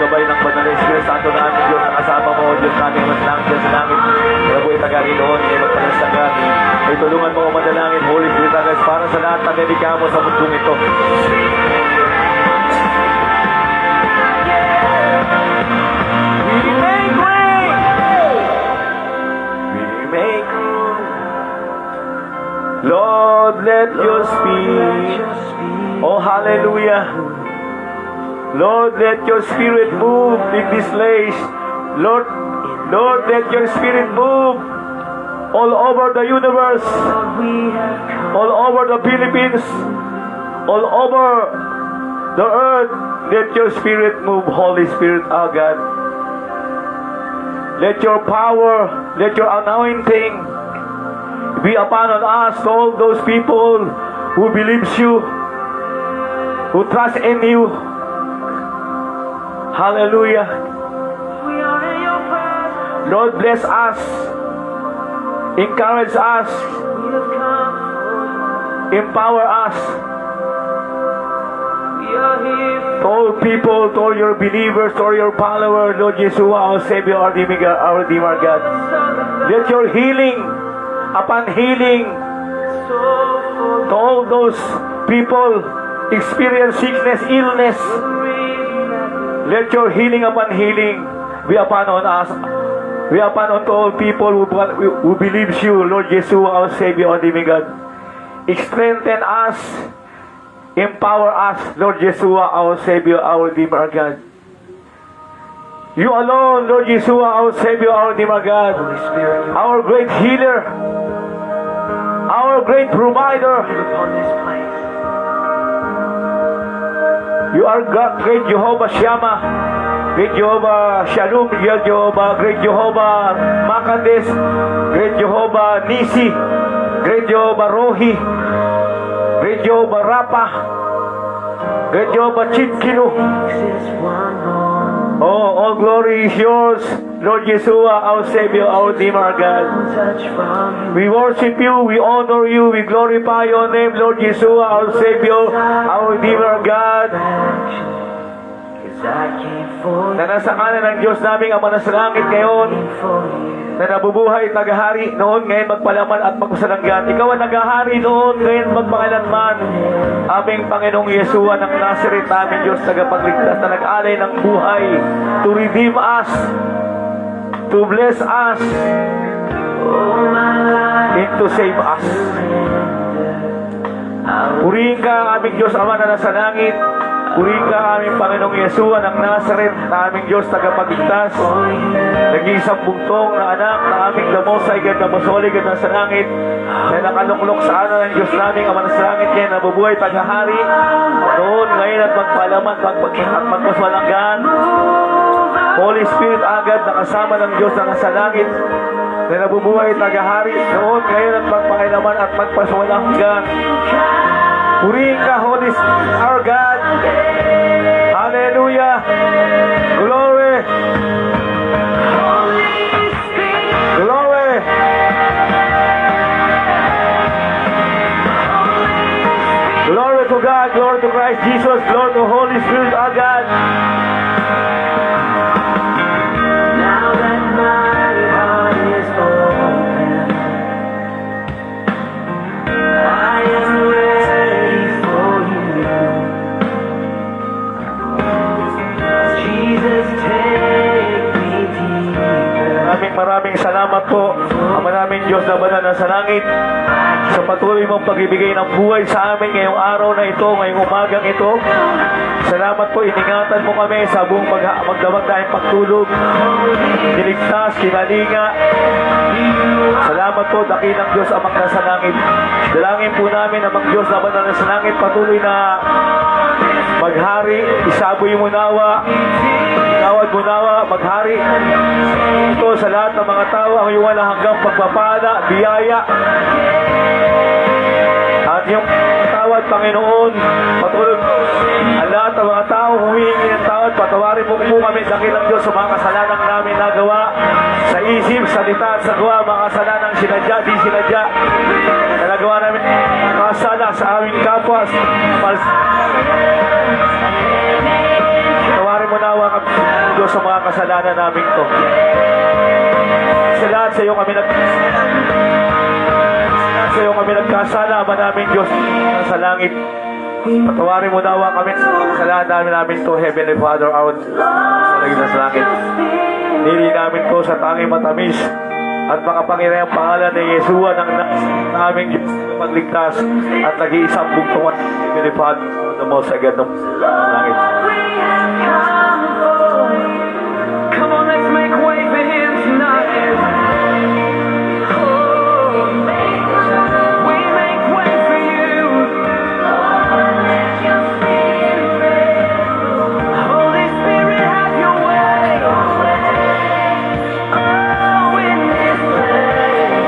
gabay ng Banal na Espiritu Santo na aming Diyos, na kasama mo, Diyos namin, mas langit dyan sa langit. Kaya po itagari noon, kaya magpalasagan. May tulungan mo, manalangin, Holy Spirit, agad, para sa lahat ng dedikamo sa mundong ito. Lord, let your spirit, oh hallelujah. Lord, let your spirit move in this place. Lord, let your spirit move all over the universe, all over the Philippines, all over the earth. Let your spirit move, Holy Spirit, our God. Let your power, let your anointing be upon us, all those people who believes you, who trust in you. Hallelujah. Lord, bless us, encourage us, empower us. To all people, to all your believers, to all your followers, Lord Yeshua, our Savior, our Redeemer God. Let your healing upon healing to all those people experience sickness, illness. Let your healing upon healing be upon on us, be upon unto all people who believes you, Lord Yeshua, our Savior, our living God. Strengthen us, empower us, Lord Yeshua, our Savior, our Redeemer God. You alone, Lord Yeshua, our Savior, our Redeemer God, our great healer, our great provider. You are God, great Jehovah Shammah, great Jehovah Shalom, great Jehovah Makades, great Jehovah Nisi, great Jehovah Rohi, great Jehovah Rapha, great Jehovah Chitkinu. Oh, all glory is yours, Lord Yeshua, our Savior, our Redeemer God. We worship you, we honor you, we glorify your name, Lord Yeshua, our Savior, our Redeemer God. Na nasa kanan ng Diyos naming Ama na sa langit ngayon, na nabubuhay, naghahari noon, ngayon magpalaman at magpasalanggan. Ikaw ang naghahari noon, ngayon magpakailanman. Aming Panginoong Yeshua ng Nazareth, aming Diyos tagapagligtas na nag-alay ng buhay, to redeem us, to bless us, and to save us. Purihin ka, aming Diyos Ama na nasa langit. Purihin ka, aming Panginoong Yeshua ng Nazareth, na aming Diyos tagapagligtas, nag-iisang bugtong na anak na aming damosay, gad na masoli, gad na sa langit, na nakaluklok sa ano ng Diyos naming Ama na sa langit, kaya nabubuhay, taghahari, noon, ngayon at magpalaman, at magpaswalanggan. Holy Spirit agad, nakasama ng Diyos na nasa langit, na nabubuhay, taghahari, noon, ngayon at magpakailaman at magpaswalanggan. Purihin ka, Holy Spirit, our God. Hallelujah. Glory. Glory. Glory to God, glory to Christ Jesus, glory to Holy Spirit, our God. Now that my heart is open, I am ready for you. Jesus, take me deeper. Maraming salamat po, Ama naming Diyos na banal na sa langit, sa patuloy mong pagbibigay ng buhay sa amin ngayong araw na ito, ngayong umagang ito. Salamat po, iningatan mo kami sa buong magdamag tayong pagtulog, niligtas, kinalinga. Salamat po, dakilang Diyos Amang nasa langit. Dalangin po namin, Amang Diyos na banal na sa langit, patuloy na maghari, isaboy mo nawa, tawad mo nawa, maghari. Ito sa lahat ng mga tao, ang iyong walang hanggang pagpapala, biyaya. At yung tawad, Panginoon, patuloy ang lahat ng mga tao, humihingi ng tawad, patawarin mo po kami, dakilang Diyos, sa mga kasalanan namin nagawa, sa isip, salita at sa gawa, mga kasalanan sinadya, di sinadya, na nagawa namin kasala sa aming kapwa, tawarin mo nawa kami. ng kasalanan namin to. Sa lahat sa iyo kami nagkasala, Ama namin Diyos sa langit. Patawarin mo nawa kami sa kasalanan namin to, Heavenly Father, our sa langit. Nili namin to sa tanging matamis at makapangyarihang pangalan ni Yeshua ng aming Diyos na magligtas at nag-iisang bugtungan, Heavenly Father, na mo sa ganong langit. Come on, let's make way for him tonight. We make way for you. Holy Spirit, have your way. Oh, in this place.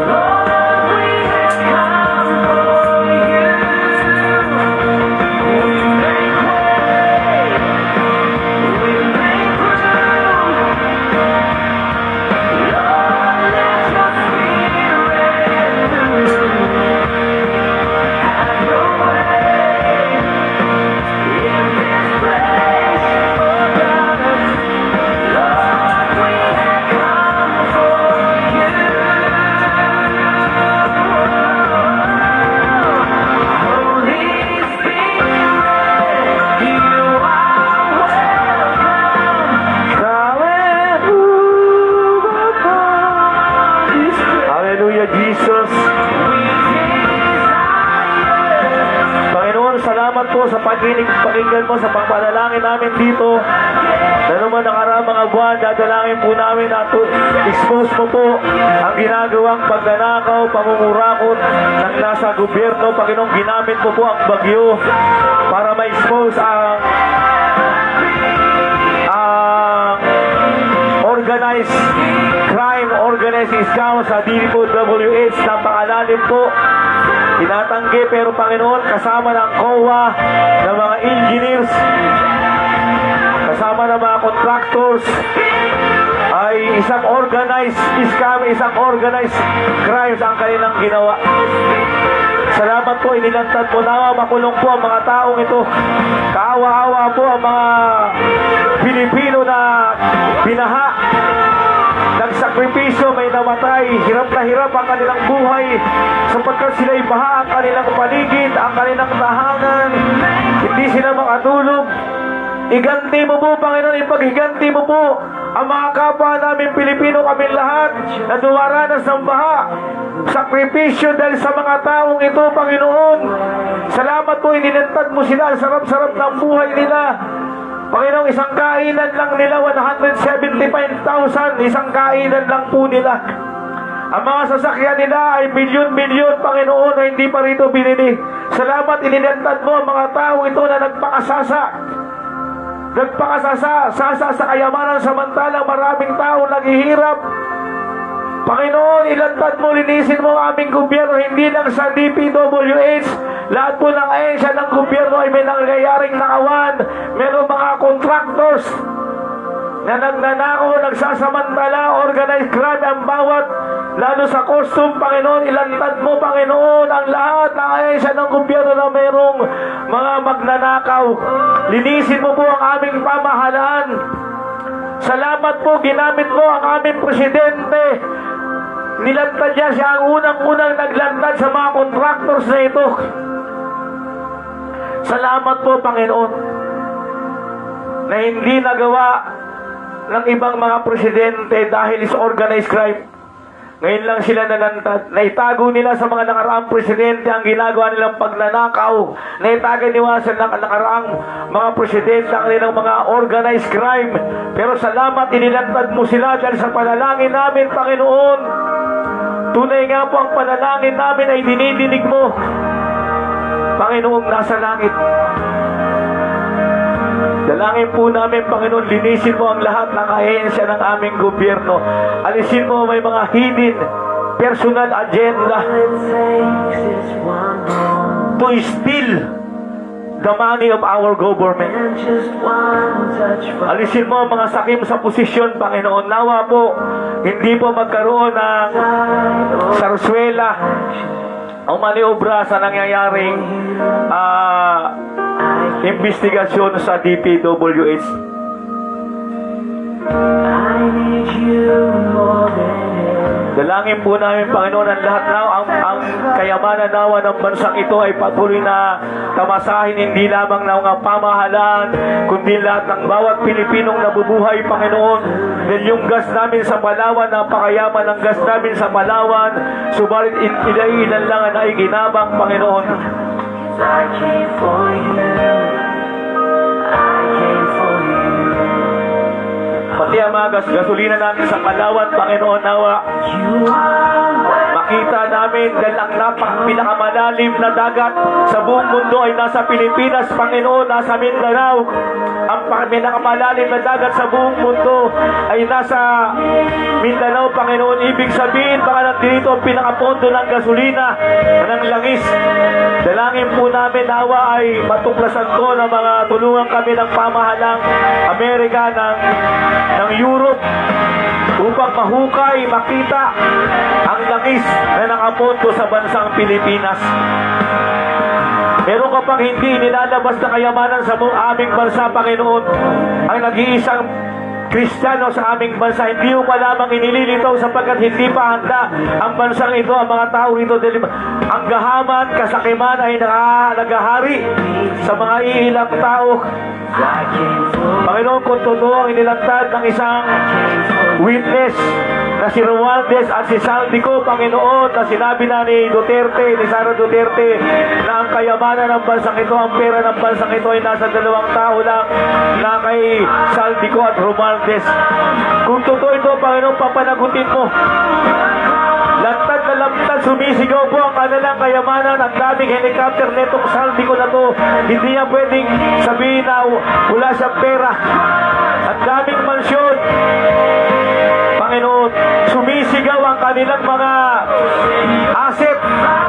Lord, we have come for you. We make way. We make room. Lord, let your spirit have your way in this place. Lord, we have come for you. Holy Spirit, you are welcome. Come and move upon this place. Hallelujah, Jesus. We desire. Panginoon, salamat po sa pakinggan mo sa pagpanalangin namin dito. Na naman ang mga buwan, dadalangin po namin na expose mo po ang ginagawang pagnanakaw, pamumurakot ng nasa gobyerno. Panginoon, ginamit mo po ang bagyo para ma-expose ang organized crime, organized scam sa DPWH. Napakalalim po. Tinatanggi, pero Panginoon, kasama ng COA, ng mga engineers, kasama ng mga contractors, ay isang organized scam, isang organized crimes ang kanilang ginawa. Salamat po, inilantad po nawa, makulong po ang mga taong ito. Kaawa-awa po ang mga Pilipino na binaha, nagsakripisyo, may namatay, hirap na hirap ang kanilang buhay sapagkat sila'y baha ang kanilang paligid, ang kanilang tahanan, hindi sila makatulog. Iganti mo po, Panginoon, ipaghiganti mo po ang mga kapwa namin Pilipino, kami lahat na dumaranas ng baha, sakripisyo dahil sa mga taong ito, Panginoon. Salamat po, inilantad mo sila, sarap-sarap ng buhay nila. Panginoon, isang kainan lang nila, 175,000, isang kainan lang po nila. Ang mga sasakyan nila ay milyon-milyon, Panginoon, na hindi pa rito binili. Salamat, inilantad mo ang mga tao ito na nagpakasasa sa kayamanan, samantalang maraming tao naghihirap. Panginoon, ilantad mo, linisin mo ang aming gobyerno, hindi lang sa DPWH, lahat po ng ahensya ng gobyerno ay may nangyayaring nakawan. Meron mga contractors na nagnanako, nagsasamantala, organized crime ang bawat, lalo sa costume. Panginoon, ilantad mo, Panginoon, ang lahat ng ahensya ng gobyerno na merong mga magnanakaw. Linisin mo po ang aming pamahalaan. Salamat po, ginamit mo ang aming presidente. Nilantad niya siya ang unang-unang naglantad sa mga contractors na ito. Salamat po, Panginoon, na hindi nagawa ng ibang mga presidente dahil sa organized crime. Ngayon lang sila nalantad. Naitago nila sa mga nakaraang presidente ang ginagawa nilang pagnanakaw. Naitago nila sa nakaraang mga presidente ang nilang mga organized crime. Pero salamat, inilantad mo sila dahil sa panalangin namin, Panginoon. Tunay nga po ang panalangin namin ay dinidinig mo, Panginoong nasa langit. Dalangin po namin, Panginoon, linisin mo ang lahat ng ahensya ng aming gobyerno. Alisin mo may mga hidden personal agenda to steal the money of our government. Alisin mo ang mga sakim sa posisyon, Panginoon. Nawa po, hindi po magkaroon ng sarsuela o maniobra sa nangyayaring investigasyon sa DPWH. I need you more than ever. Dalangin po namin, Panginoon, ang lahat na ang kayamanan nawa ng bansang ito ay patuloy na tamasahin hindi lamang ng mga pamahalaan, kundi lahat ng bawat Pilipinong nabubuhay, Panginoon. Dahil yung gas namin sa Palawan, napakayaman ng gas namin sa Palawan, subalit ilan lang ang naiginabang, Panginoon. I came for you. I came for you. Pati ang mga gasolina namin sa Palawan, Panginoon, nawa You are where makita namin dahil ang pinakamalalim na dagat sa buong mundo ay nasa Pilipinas, Panginoon, nasa Mindanao. Ang pinakamalalim na dagat sa buong mundo ay nasa Mindanao, Panginoon. Ibig sabihin, baka nandito ang pinakapondo ng gasolina, ng langis. Dalangin po namin, nawa ay matuklasan to ng mga tulungan kami ng pamahalang Amerika, ng Europe, upang mahukay, makita ang langis na nakapondo sa bansang Pilipinas. Meron ka pang hindi nilalabas na kayamanan sa aming bansa, Panginoon. Ang nag-iisang Kristiyano sa aming bansa, hindi mo pa lamang inililitaw sapagkat hindi pa handa ang bansang ito, ang mga tao rito. Ang gahaman, kasakiman ay nagahari sa mga iilang tao. I came for Panginoon, kung totoo ang inilantad ng isang witness na si Romualdez at si Saldico, Panginoon, na sinabi na ni Duterte, ni Sara Duterte, na ang kayamanan ng bansang ito, ang pera ng bansang ito ay nasa 2 tao lang, na kay Saldico at Romualdez. Kung totoo ito, Panginoon, papanagutin mo. Lantad na lantad, sumisigaw po ang kanilang kayamanan. Ang daming helicopter netong Saldico na to, hindi niya pwedeng sabihin na wala siyang pera. Ang daming mansyon, Panginoon, sumisigaw ang kanilang mga asset,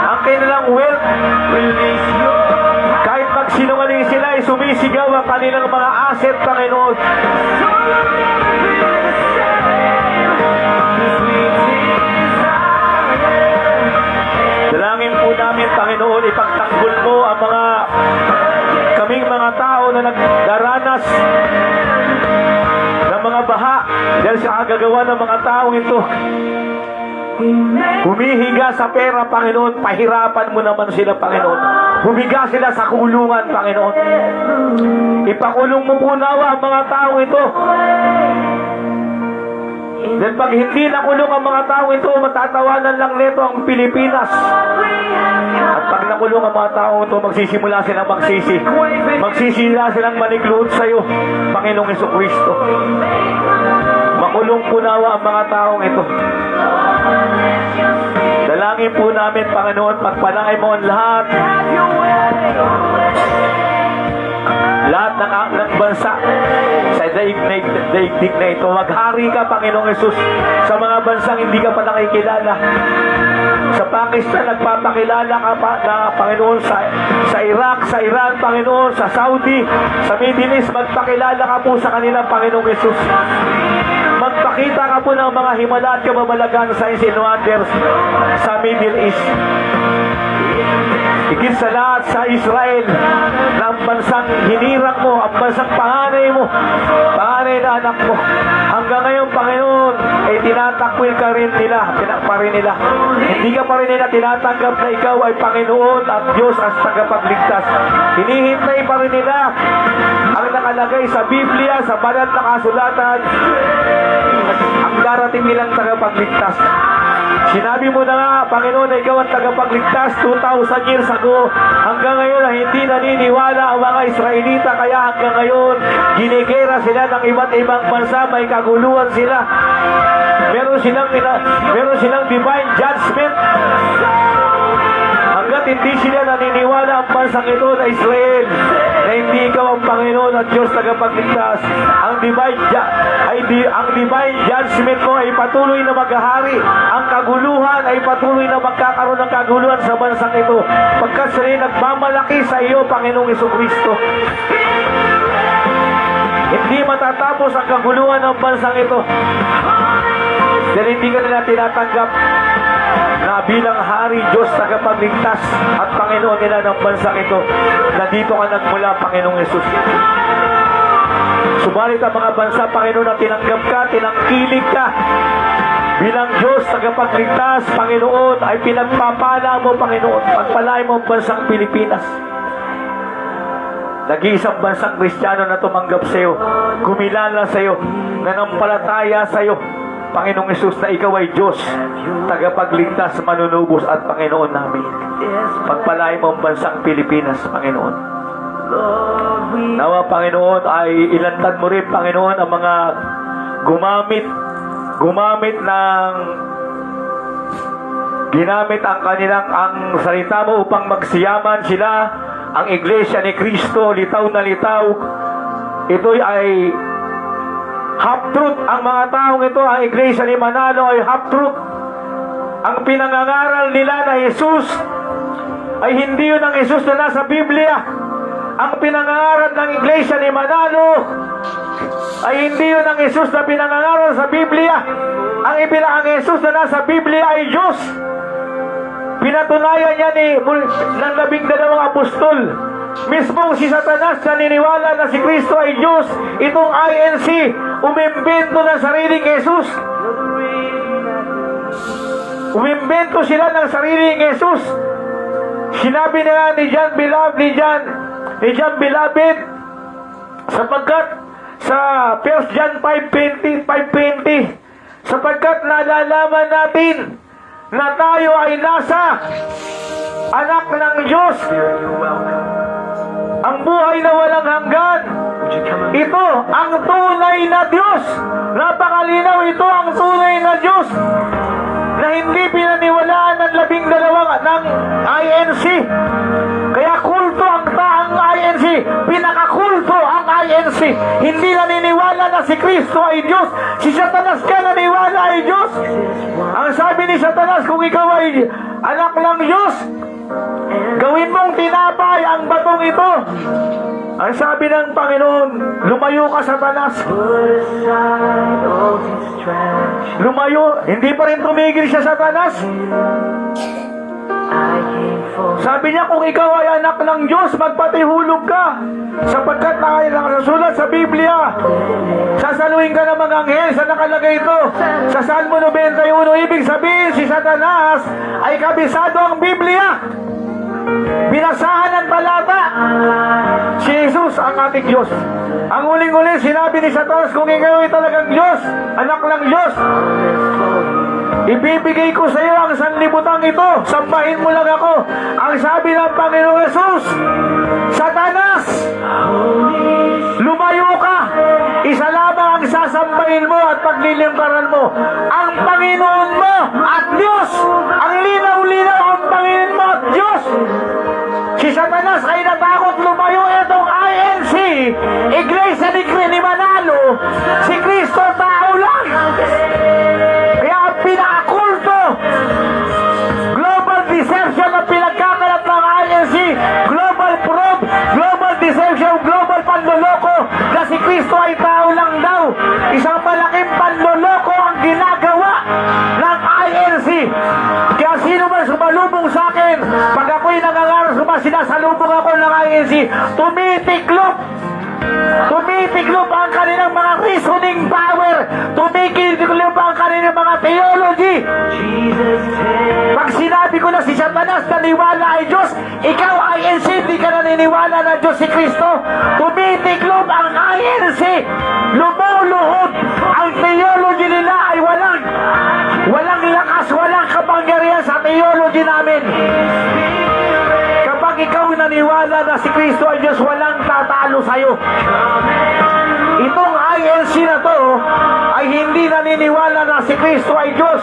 ang kanilang wealth. Kahit magsinungaling sila, ay sumisigaw ang kanilang mga asset, Panginoon. Dalangin po namin, Panginoon, ipagtanggol mo ang kaming mga tao na nagdaranas ng mga baha dahil sa kagagawa ng mga taong ito. Humihiga sa pera, Panginoon, pahirapan mo naman sila, Panginoon. Humiga sila sa kulungan, Panginoon. Ipakulong mo po nawa ang mga taong ito. Dahil pag hindi nakulong ang mga tao ito, matatawanan lang nito ang Pilipinas. At pag nakulong ang mga tao ito, magsisimula silang magsisi. Magsisimula silang manikluhod sa iyo, Panginoong Jesucristo. Makulong po nawa ang mga taong ito. Dalangin po namin, Panginoon, pagpalangin mo ang lahat. Lahat ng bansa sa daigdig na ito. Maghari ka, Panginoong Yesus, sa mga bansang hindi ka pa nakikilala. Sa Pakistan, nagpapakilala ka pa na, Panginoon, sa Iraq, sa Iran, Panginoon, sa Saudi, sa Middle East, magpakilala ka po sa kanila, Panginoong Yesus. Magpakita ka po ng mga himala at kababalagan sa signs and wonders sa Middle East. Higit sa lahat sa Israel, na ang bansang hinirang mo, ang bansang panganay mo, panganay na anak mo. Hanggang ngayon, Panginoon, ay tinatakwil ka rin nila, pa rin nila. Hindi ka pa rin nila tinatanggap na ikaw ay Panginoon at Diyos as tagapagligtas. Hinihintay pa rin nila ang nakalagay sa Biblia, sa banal na kasulatan, ang darating nilang tagapagligtas. Sinabi mo na nga, Panginoon, na ikaw ang tagapagligtas 2,000 years ago. Hanggang ngayon na hindi naniniwala ang mga Israelita, kaya hanggang ngayon ginigera sila ng iba't ibang bansa, may kaguluhan sila. Meron silang divine judgment. Hanggat hindi sila naniniwala ang bansang ito na Israel, na hindi ikaw ang Panginoon at Diyos tagapagligtas, ang divine judgment mo ay patuloy na maghahari. Ang kaguluhan ay patuloy na magkakaroon ng kaguluhan sa bansang ito, pagkat sila nagmamalaki sa iyo, Panginoong Jesucristo. Hindi matatapos ang kaguluhan ng bansang ito dahil hindi ka nila tinatanggap na bilang hari, Diyos, tagapagligtas at Panginoon nila ng bansang ito, na dito ka nagmula, Panginoong Yesus. Subalit ang mga bansa, Panginoon, na tinanggap ka, tinangkilig ka bilang Diyos, tagapagligtas, Panginoon, ay pinagpapala mo, Panginoon. Pagpalain mo ang bansang Pilipinas. Nag-iisang bansang Kristiyano na tumanggap sa iyo, kumilala sa iyo, nanampalataya sa iyo, Panginoong Hesus, na ikaw ay Diyos, tagapagligtas, manunubos at Panginoon namin. Pagpalain mo ang bansang Pilipinas, Panginoon. Nawa, Panginoon, ay ilantad mo rin, Panginoon, ang mga ginamit ang kanilang ang salita mo upang magsiyaman sila, ang Iglesia ni Kristo, litaw na litaw. Ito ay half-truth. Ang mga taong ito, ang Iglesia ni Manalo ay half-truth. Ang pinangangaral nila na Jesus ay hindi yun ang Jesus na nasa Biblia. Ang pinangangaral ng Iglesia ni Manalo ay hindi yun ang Jesus na pinangangaral sa Biblia. Ang Jesus na nasa Biblia ay Diyos. Pinatunayan niya ng 12 apostol. Mismong si Satanas naniniwala na si Kristo ay Diyos. Itong INC, umimbento ng sariling Jesus. Umimbento sila ng sariling Jesus. Sinabi na nga ni John Beloved, sapagkat sa 1 John 5:20, sapagkat nalalaman natin na tayo ay nasa anak ng Diyos, ang buhay na walang hanggan. Ito ang tunay na Diyos. Napakalinaw, ito ang tunay na Diyos na hindi pinaniwalaan ng 12 ng INC. Kaya kulto ang INC, pinakakulto ang INC. Hindi naniniwala na si Kristo ay Diyos. Si Satanas ka naniniwala ay Diyos. Ang sabi ni Satanas, kung ikaw ay anak ng Diyos, gawin mong tinapay ang batong ito. Ang sabi ng Panginoon, lumayo ka, Satanas. Lumayo. Hindi pa rin tumigil siya, Satanas. Sabi niya, kung ikaw ay anak ng Diyos, magpatihulog ka, sapagkat nakasulat sa Biblia, sasaluhin ka ng mga anghel. Sa nakalagay ito sa Salmo 91. Ibig sabihin, si Satanas ay kabisado ang Biblia. Binasahan ng talata. Si Jesus ang ating Diyos. Ang huling-huli, sinabi ni Satanas, kung ikaw ay talagang Diyos, anak ng Diyos, ibibigay ko sa iyo ang sanlibutan ito. Sambahin mo lang ako. Ang sabi ng Panginoong Jesus, Satanas, lumayo ka. Isa lamang ang sasambahin mo at paglilingkaran mo, ang Panginoon mo at Diyos. Ang linaw-linaw, ang Panginoon mo at Diyos. Si Satanas ay natakot lumayo. Itong INC, Iglesia ni Manalo, si Kristo tao lang. Kaya ang pinakakulto, global deception ang pinagkakalat ng INC, global probe, global deception, global panloloko, na si Kristo ay tao lang daw. Isang malaking panloloko ang ginagawa ng INC. Kaya sino man sumalubong sa akin, pag ako'y nangangaras, sinasalubong ako ng INC, tumitiklop ang kanilang mga reasoning power, tumitiklop ang kanilang mga theology. Pag sinabi ko na si Satanas naniwala ay Diyos, ikaw INC hindi ka naniniwala na Diyos si Kristo, tumitiklop ang INC, lumuluhod. Ang theology nila ay walang lakas, walang kapangyarihan sa theology namin. Kapag ikaw naniwala na si Kristo ay Diyos, walang tatalo sa'yo. Itong INC na to ay hindi naniniwala na si Kristo ay Diyos.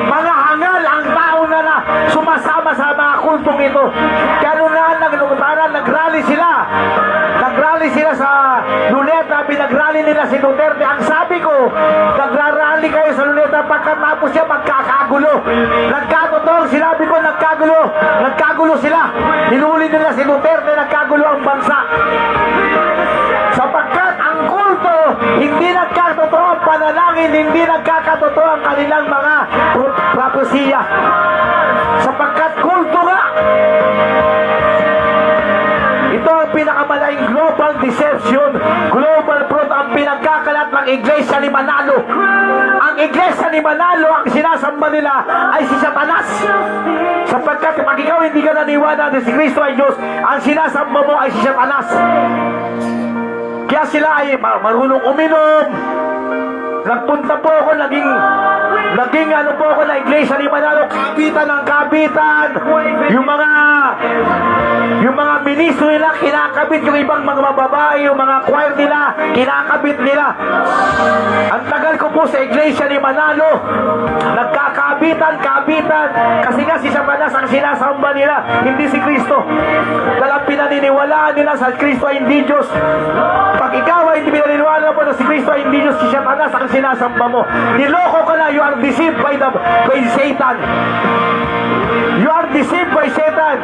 Mga hangal ang tao na sumasama sa mga kultong ito. Kaya nung nagrally sila sa Luneta, pinagrally nila si Duterte. Ang sabi ko, nagrarally kayo sa Luneta, pagkatapos siya magkakagulo. Nagkatotoo, sinabi ko, nagkagulo sila. Hinuli nila si Duterte, nagkagulo ang bansa. Sapagkat ang kulto, hindi nagkatotoo ang panalangin, hindi nagkakatotoo ang kanilang mga propesiya. Sapagkat kulto nga. Ito ang pinakamalaking global deception, global fraud ang pinagkakalat ng Iglesia ni Manalo. Ang Iglesia ni Manalo, ang sinasamba nila ay si Satanas. Sapagkat pag ikaw hindi ka naniwala na si Kristo ay Diyos, ang sinasamba mo ay si Satanas. Kaya sila ay marunong uminom. Nagpunta po ako, naging ano po ako na Iglesia ni Manalo, kabitan ng kabitan. Yung mga ministro nila, kinakabit yung ibang mga babae, yung mga choir nila, kinakabit nila. Ang tagal ko po sa Iglesia ni Manalo, nagkakabitan. Kasi nga si Satanas ang sinasamba nila, hindi si Kristo. Dahil pinaniniwalaan nila sa Kristo ay hindi Diyos. Pag ikaw ay hindi pinaniniwala mo na si Kristo ay hindi Diyos, si Satanas ang sinasamba mo. Niloko ka na, you are deceived by Satan. You are deceived by Satan.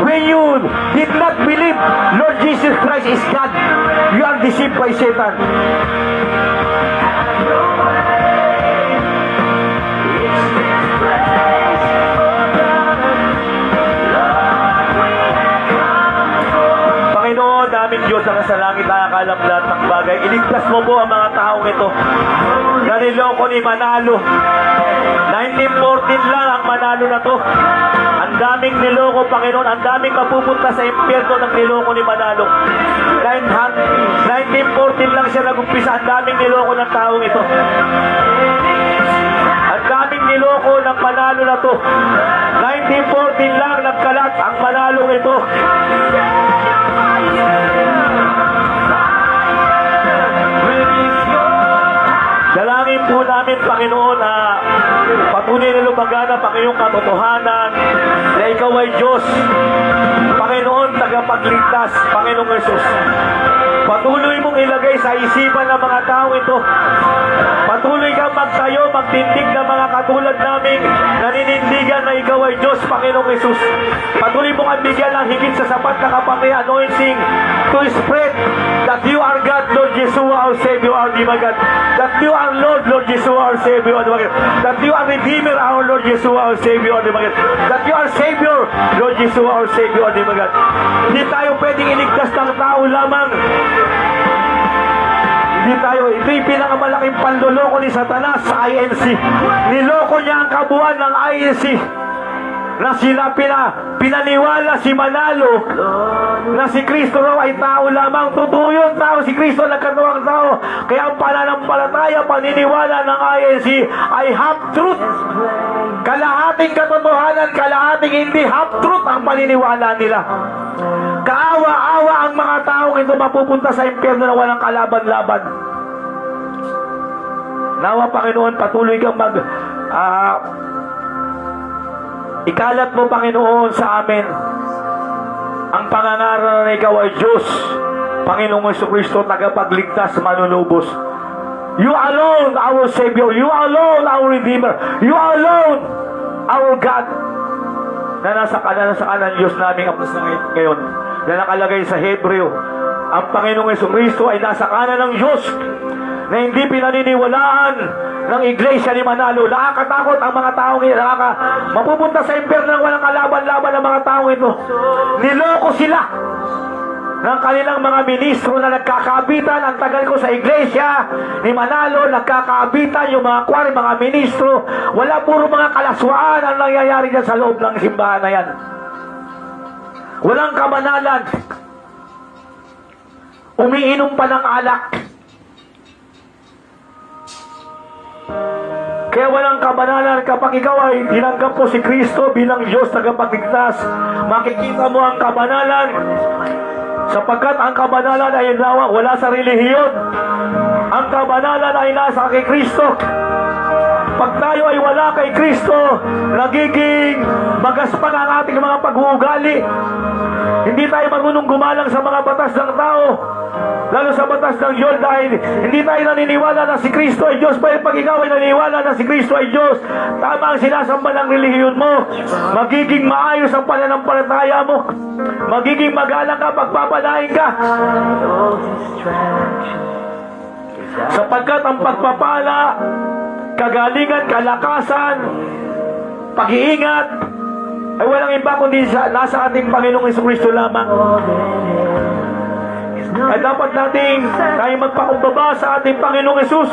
When you did not believe Lord Jesus Christ is God, you are deceived by Satan. Panginoon, daming Diyos ang nasa langit, nakakalam lahat ng bagay. Iligtas mo po ang mga taong ito na niloko ni Manalo. 1914 lang ang Manalo na to. Ang daming niloko, Panginoon. Ang daming mapupunta sa impyerno ng niloko ni Manalo. 1914 lang siya nag-umpisa. Ang daming niloko ng taong ito. Ang daming niloko ng Manalo na to. 1914 lang nagkalat ang Manalo ito. Dalangin po namin, Panginoon, na patuloy na lumagana, Panginoon, katotohanan na Ikaw ay Diyos. Panginoon, tagapagligtas, Panginoong Yesus. Patuloy mong ilagay sa isipan ng mga tao ito. Patuloy kang magtayo, magtindig ng mga katulad namin naninindigan na Ikaw ay Diyos, Panginoong Yesus. Patuloy mong ambigyan ng higit sa sapat na kapangyarihan, anointing to spread that you are God, Lord Yeshua, our Savior, our Redeemer God. That you are Lord, Lord Yeshua, our Savior, our Redeemer God. That you are Redeemer, our Lord Yeshua, our Savior, our Redeemer God. That you are Savior, Lord Yeshua, our Savior, our Redeemer God. Hindi tayo pwedeng iligtas ng tao lamang. Hindi tayo, ito'y pinakamalaking panloloko ni Satanas sa INC. Niloko niya ang kabuuan ng INC na sila pinaniwala si Manalo na si Kristo raw ay tao lamang. Totoo yun, tao si Kristo, nagkatawang tao. Kaya ang pananampalataya, paniniwala ng INC ay half-truth. Kalahating katotohanan, kalahating hindi. Half-truth ang paniniwala nila. Kaawa-awa ang mga taong ito mapupunta sa impyerno na walang kalaban-laban. Nawa, Panginoon, patuloy kang ikalat mo, Panginoon, sa amin ang pangangaral na Ikaw ay Diyos, Panginoong Jesucristo, tagapagligtas, manunubos. You alone, our Savior. You alone, our Redeemer. You alone, our God. Na nasa kanan Diyos namin ngayon, na nakalagay sa Hebreo, ang Panginoong Jesucristo ay nasa kanan ng Diyos, na hindi pinaniniwalaan ng Iglesia ni Manalo. Nakakatakot ang mga taong ito. Mapupunta sa impyerno ng walang kalaban-laban ng mga taong ito. Niloko sila ng kanilang mga ministro na nagkakabitan. Ang tagal ko sa Iglesia ni Manalo, nagkakabitan yung mga kwari, mga ministro. Wala, puro mga kalaswaan ang nangyayari dyan sa loob ng simbahan na yan. Walang kabanalan. Umiinom pa ng alak. Kaya walang kabanalan kapag ikaw ay tinanggap po si Kristo bilang Diyos tagapagligtas. Makikita mo ang kabanalan sapagkat ang kabanalan ay wala sa relihiyon. Ang kabanalan ay nasa kay Kristo. Pag tayo ay wala kay Kristo, nagiging magaspan ang ating mga pag-uugali. Hindi tayo marunong gumalang sa mga batas ng tao, lalo sa batas ng Diyos, dahil hindi tayo naniniwala na si Kristo ay Diyos. Pag ikaw ay naniniwala na si Kristo ay Diyos, tama ang sinasamba ng relihiyon mo, magiging maayos ang pananampalataya mo, magiging magalang ka, pagpapalain ka. Sapagkat ang pagpapala, kagalingan, kalakasan, pag-iingat ay walang iba kundi nasa ating Panginoong Jesucristo lamang. ay dapat nating tayo magpakumbaba sa ating Panginoong Yesus.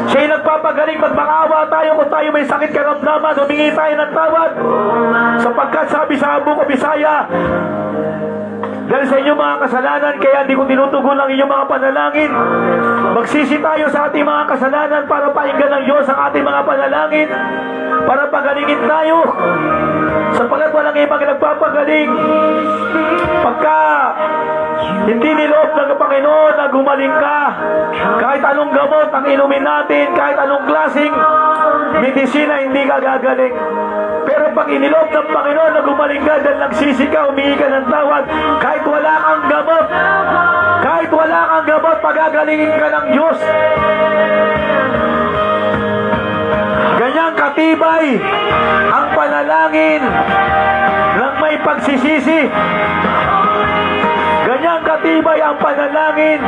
Siya'y nagpapagaling. Magmakaawa tayo kung tayo may sakit karamdaman, humingi tayo ng tawad, sapagkat sabi sa Buko Bisaya, dahil sa inyong mga kasalanan, kaya hindi ko tinutugon ang inyong mga panalangin. Magsisi tayo sa ating mga kasalanan para painggan ng Diyos ang ating mga panalangin, para pagalingin tayo, sapagkat walang ibang nagpapagaling pagka hindi niloob ng Panginoon na gumaling ka. Kahit anong gamot ang inumin natin, kahit anong klaseng medisina, hindi ka gagaling. Pero pag iniloob ng Panginoon na gumaling ka dahil nagsisi ka, humingi ka ng tawad, kahit wala kang gamot, kahit wala kang gamot, pagagalingin ka ng Diyos. Ganyang katibay ang panalangin ng may pagsisisi. Ganyang katibay ang panalangin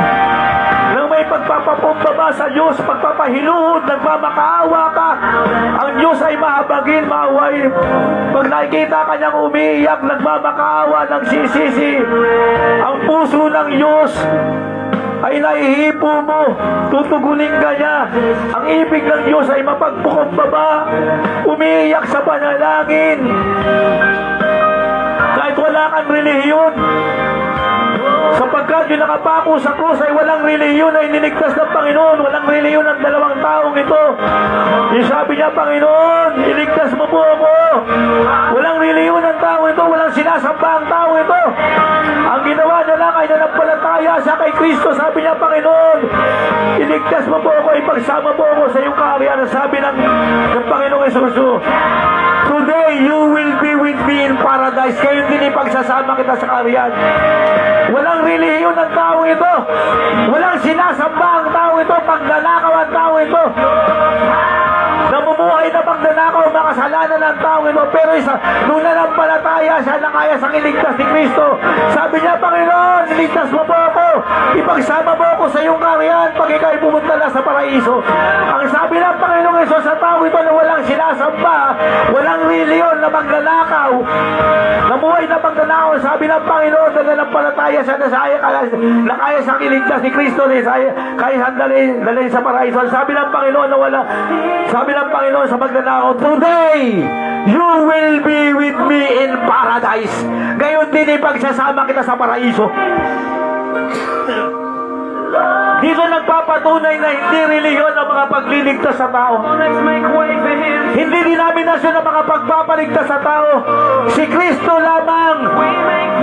ng may pagpapapumbaba sa Diyos, pagpapahiluhod, nagmamakaawa ka. Ang Diyos ay mahabagin, maawain. Pag nakikita ka niyang umiiyak, nagmamakaawa, nagsisisi, ang puso ng Diyos ay naihipo mo, tutugunin ka niya. Ang ibig ng Diyos ay mapagpukumbaba, umiiyak sa panalangin. Kahit wala kang relihiyon, sapagkat yung nakapako sa krus ay walang relihiyon na iniligtas ng Panginoon. Walang relihiyon ng dalawang taong ito. Yung sabi niya, Panginoon, iligtas mo po ako. Walang relihiyon ng taong ito. Walang sinasamba ang taong ito. Ang ginawa niya lang ay nanampalataya siya kay Kristo. Sabi niya, Panginoon, iligtas mo po ako. Ipagsama po ako sa iyong kaharian. Sabi ng Panginoong Jesus, today you will be with me in paradise. Kayo din ipagsasama kita sa kaharian. Walang relihiyon ng tao ito. Walang sinasamba ang tao ito. Pagnanakaw ang tao ito. Namumuhay na pagnanakaw, makasalanan ng tao ito. Pero nung nanampalataya siya na kaya sang iligtas ni Kristo, sabi niya, Panginoon, iligtas mo po ako. Ipagsama mo ako sa iyong kaharian pag ikaw ay pumunta na sa paraiso. Ang sabi ng Panginoong Hesus sa tao ito na walang sinasamba, walang relihiyon na magnanakaw, namuhay na pagnanakaw, sabi ng Panginoon na nanampalataya siya na kaya sang iligtas ni Kristo, kaya siyang dalhin sa paraiso. Sabi ng Panginoon na wala, sabi ng Panginoon sa magnanakaw, today you will be with me in paradise. Gayon din ipagsasama kita sa paraiso. Dito nagpapatunay na hindi relihiyon ang mga pagliligtas sa tao. Hindi denominasyon ang mga pagpapaligtas sa tao. Si Kristo lamang.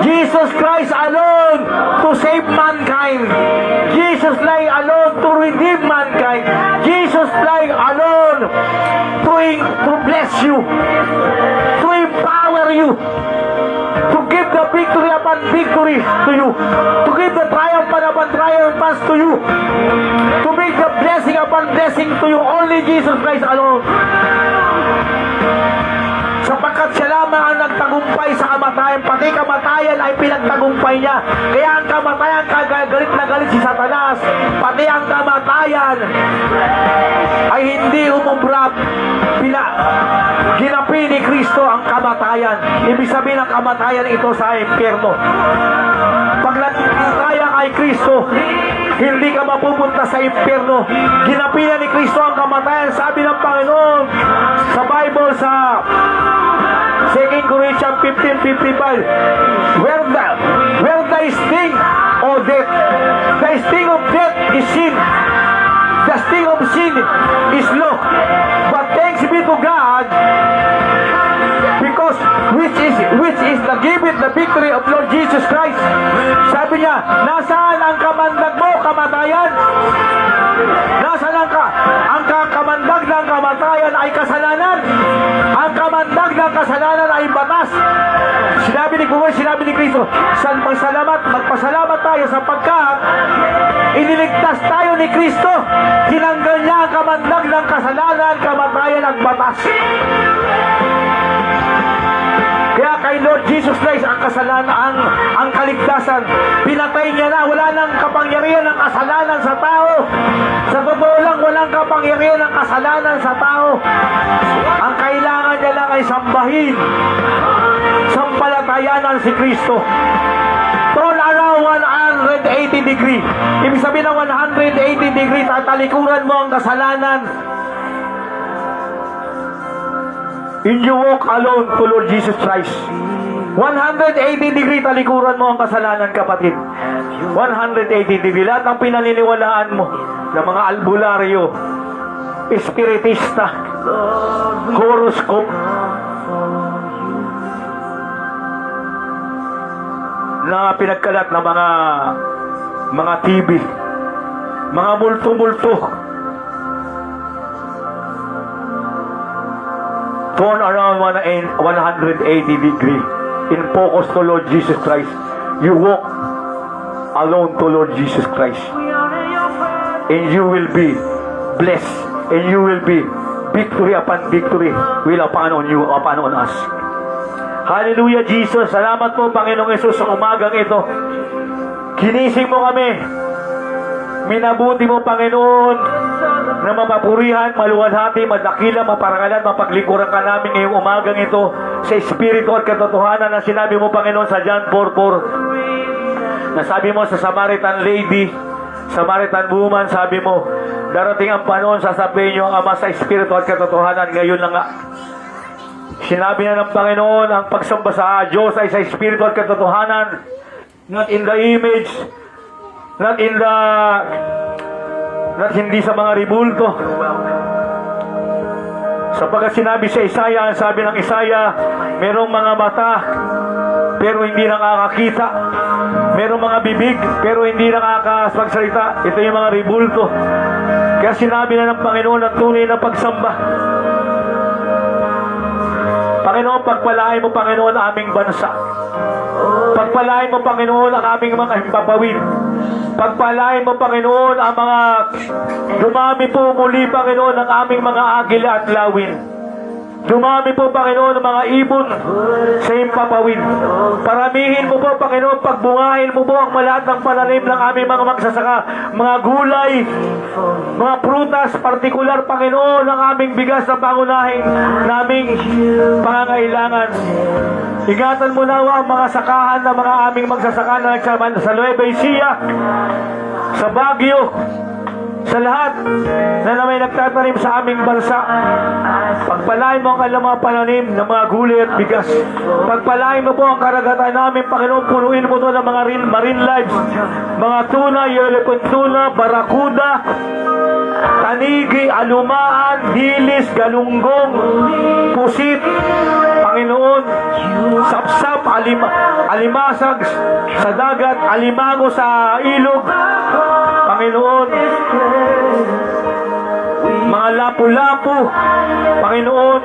Jesus Christ alone to save mankind. Jesus lay alone to redeem mankind. Jesus lay alone to bless you, to empower you, to give the victory upon victory to you, to give the triumph upon triumphs to you, to make the blessing upon blessing to you. Only Jesus Christ alone. Sapagkat siya lamang ang nagtagumpay sa kamatayan, pati kamatayan ay pinagtagumpay niya. Kaya ang kamatayan, galit na galit si Satanas, pati ang kamatayan ay hindi umubra. Ginapi ni Kristo ang kamatayan. Ibig sabihin ng kamatayan ito sa impyerno. Pag nagtitaya kay Kristo, hindi ka mapupunta sa impyerno. Ginapi ni Kristo ang kamatayan. Sabi ng Panginoon sa Bible sa 2 Corinthians 15:55, where the sting of death, the sting of death is sin. The sting of sin is law. But thanks be to God, because which is the given the victory of Lord Jesus Christ. Sabi niya, nasaan ang kamandag mo, kamatayan? Nasaan ang kamandag ng kamatayan ay kasalanan. Ang kamandag ng kasalanan ay batas. Sinabi ni Kristo, magpasalamat tayo sapagkat iniligtas tayo ni Kristo. Tinanggal niya ang kamandag ng kasalanan, kamatayan at batas. Kaya kay Lord Jesus Christ ang kasalanan, ang kaligtasan, pinatay niya na. Wala nang kapangyarihan ng kasalanan sa tao. Sa totoo lang, walang kapangyarihan ng kasalanan sa tao. Ang kailangan niya lang ay sambahin, sampalatayanan si Kristo. Turn around and 180 degree. Ibig sabihin ng 180 degree, tatalikuran mo ang kasalanan. And you walk alone to Lord Jesus Christ. 180 degree talikuran mo ang kasalanan, kapatid. 180 degree. Lahat ng pinaniniwalaan mo ng mga albularyo, espiritista, horoscope, na pinagkalat ng mga TV, mga multo-multo, turn around 180 degree in focus to Lord Jesus Christ. You walk alone to Lord Jesus Christ, and you will be blessed, and you will be victory upon victory will upon on you, upon on us. Hallelujah, Jesus. Salamat po, Panginoong Yesus, sa umagang ito. Ginising mo kami. Minabuti mo, Panginoon, na mapapurihan, maluwalhati, madakila, maparangalan, mapaglingkuran ka namin ngayong umagang ito sa Espiritu at katotohanan na sinabi mo, Panginoon, sa John 4:4. Nasabi mo sa Samaritan lady, Samaritan woman, sabi mo, darating ang panahon, sasabihin niyo ang Ama sa Espiritu at katotohanan. Ngayon na nga. Sinabi na ng Panginoon, ang pagsamba sa Diyos ay sa Espiritu at katotohanan, not in the image, not hindi sa mga ribulto. Sapagkat sinabi sa Isaiah, ang sabi ng Isaiah, merong mga mata, pero hindi nakakakita. Merong mga bibig, pero hindi nakakapagsalita. Ito yung mga ribulto. Kaya sinabi na ng Panginoon ang tunay na pagsamba. Panginoon, pagpalain mo, Panginoon, ang aming bansa. Pagpalain mo, Panginoon, ang aming mga himpapawid. Pagpalain mo, Panginoon, ang mga dumami po muli, Panginoon, ang aming mga agila at lawin. Dumami po, Panginoon, ang mga ibon sa himpapawid. Paramihin mo po, Panginoon, pagbungahin mo po ang malahat ng pananim ng aming mga magsasaka, mga gulay, mga prutas, partikular, Panginoon, ang aming bigas na pangunahing naming pangangailangan. Ingatan mo nawa ang mga sakahan ng mga aming magsasaka na nagsaman sa Nueva Ecija, sa Baguio, sa lahat na may nagtatanim sa aming bansa. Pagpalain mo ang kanilang mga pananim ng mga gulay at bigas. Pagpalain mo po ang karagatan namin, Panginoon. Punuin mo ito ng mga marine lives, mga tuna, yellow tuna, barakuda, tanigi, alumaan, dilis, galunggong, pusit, Panginoon, sapsap, alimasag sa dagat, alimango sa ilog, Panginoon, mga lapu-lapu, Panginoon,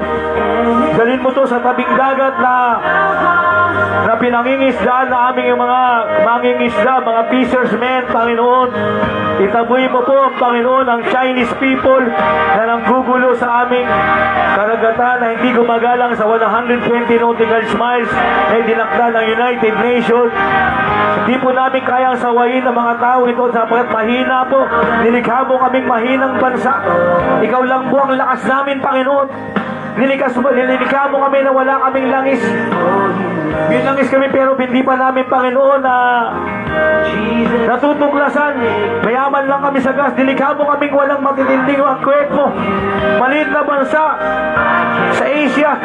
dalhin mo to sa tabing dagat na pinangingisda na aming mga mangingisda, mga fishermen, Panginoon. Itaboy mo po, Panginoon, ang Chinese people na nanggugulo sa aming karagatan na hindi gumagalang sa 120 nautical miles na idinakda ng United Nations. Hindi po namin kayang sawayin ang mga tao ito sapagkat mahina po. Nilikha mo kaming mahinang bansa. Ikaw lang po ang lakas namin, Panginoon. Nilikha mo kami na wala kaming langis. May langis kami pero hindi pa namin, Panginoon, na natutuklasan. Mayaman lang kami sa gas. Nilikha mo kaming walang matitinding ang kwek mo. Maliit na bansa sa Asia.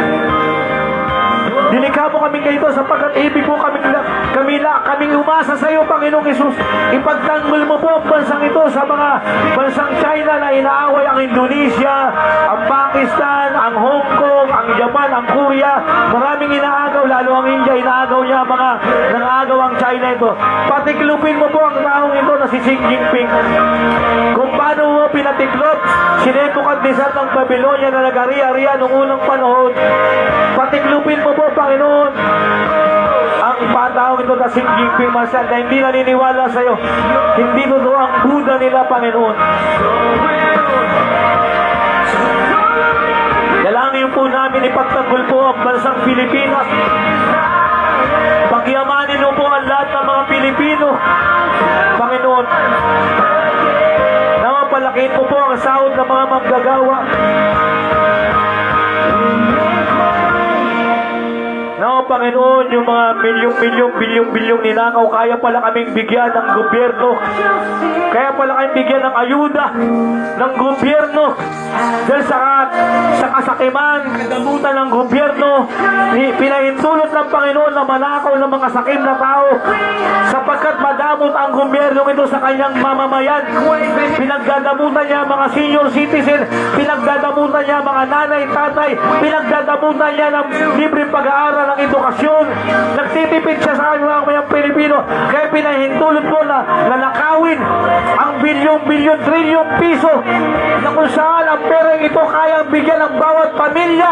Nilikha mo kaming ganito sapagkat ibig mo kaming umasa sa iyo, Panginoong Isus. Ipagtanggol mo po ang bansang ito sa mga bansang China na inaaway ang Indonesia, ang Pakistan, ang Hong Kong, ang Japan, ang Korea. Maraming inaagaw, lalo ang India, inaagaw niya mga nangaagaw ang China ito. Patiklupin mo po ang taong ito na si Xi Jinping. Kung paano mo pinatiklop si Nebuchadnezzar ng Babylonia na nag-ari-arian noong unang panahon. Patiklupin mo po, Panginoon, ang pataong ito na Xi Jinping Marshal na hindi naniniwala sa iyo. Hindi totoo ang Buddha nila, Panginoon. Dalangin po namin ipagtanggol po ang bansang Pilipinas. Pagyamanin mo po ang lahat ng mga Pilipino, Panginoon. Napalakihin mo po ang sahod ng mga manggagawa. Panginoon, yung mga bilyong ninakaw, kaya pala kaming bigyan ng gobyerno. Kaya pala kaming bigyan ng ayuda ng gobyerno. Dahil sa kasakiman, kagamutan ng gobyerno, pinahintulot ng Panginoon na manakaw ng mga sakim na tao sapagkat madamot ang gobyerno ito sa kanyang mamamayan. Pinagdadamutan niya mga senior citizen, pinagdadamutan niya mga nanay, tatay, pinagdadamutan niya ng libreng pag-aaral ng edukasyon. Nagtitipid siya sa mga mayang Pilipino. Kaya pinahintulot mo na nakawin ang bilyon, trilyong piso na kung saan ang pera ito kayang bigyan ng bawat pamilya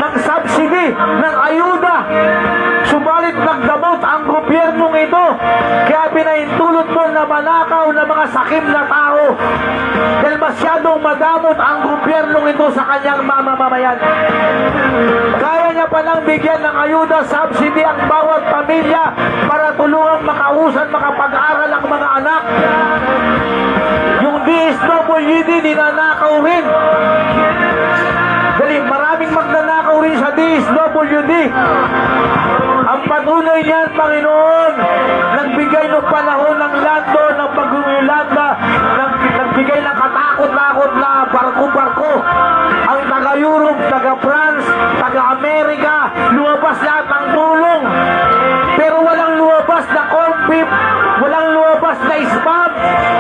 ng subsidy, ng ayuda. Subalit nagdamot ang gobyernong ito. Kaya pinahintulot mo na manakaw ng mga sakim na tao. Dahil masyadong madamot ang gobyernong ito sa kanyang mamamayan. Kaya niya palang bigyan ng ayuda, subsidy ang bawat pamilya para tulungang makausan, makapag-aral ang mga anak. Yung DSWD, ninanakaw rin. Dali, maraming magnanakaw rin sa DSWD. Ang patunay niyan, Panginoon, nagbigay ng panahon ng lando, ng bagong Yolanda, nagbigay ng katakot-takot na barko-barko. Ang taga-Europe, taga-France, taga-Amerika, lumabas lahat ng tulong. Pero walang lumabas na corn beef, walang lumabas na spam,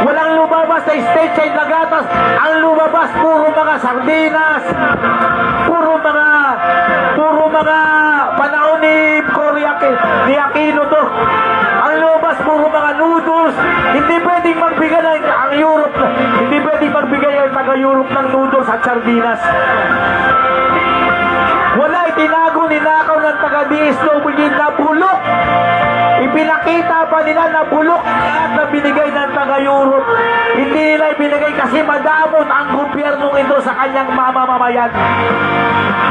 walang lumabas na state-side na gatas. Ang lumabas, puro mga sardinas, puro mga panahon ni Aquino to. Ang lumabas, puro mga noodles. Hindi pwedeng magbigay ang Europe, hindi pwedeng magbigay ang taga-Europe ng noodles at sardinas. Wala, itinago, ninakaw ng taga-DSWD na bulok. Ipinakita pa nila na bulok at na binigay ng taga-Europe. Hindi nila ibinigay kasi madamot ang gobyernong ito sa kanyang mamamayan.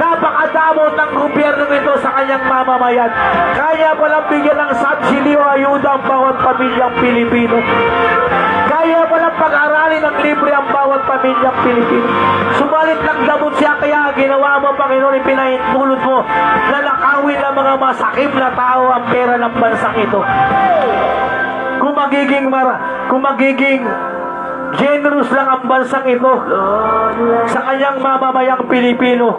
Napakadamot ang gobyernong ito sa kanyang mamamayan. Kaya palang bigyan ng subsidy o ayuda ang bawat pamilyang Pilipino. Kaya palang pag-aralin ng libre ang bawat pamilyang Pilipino. Subalit nagdamot siya, kaya ginawa mo, Panginoon, ipinahintulot mo na nakawin ng mga masakim na tao ang pera ng bansang ito. Kung magiging generous lang ang bansang ito sa kanyang mamamayang Pilipino,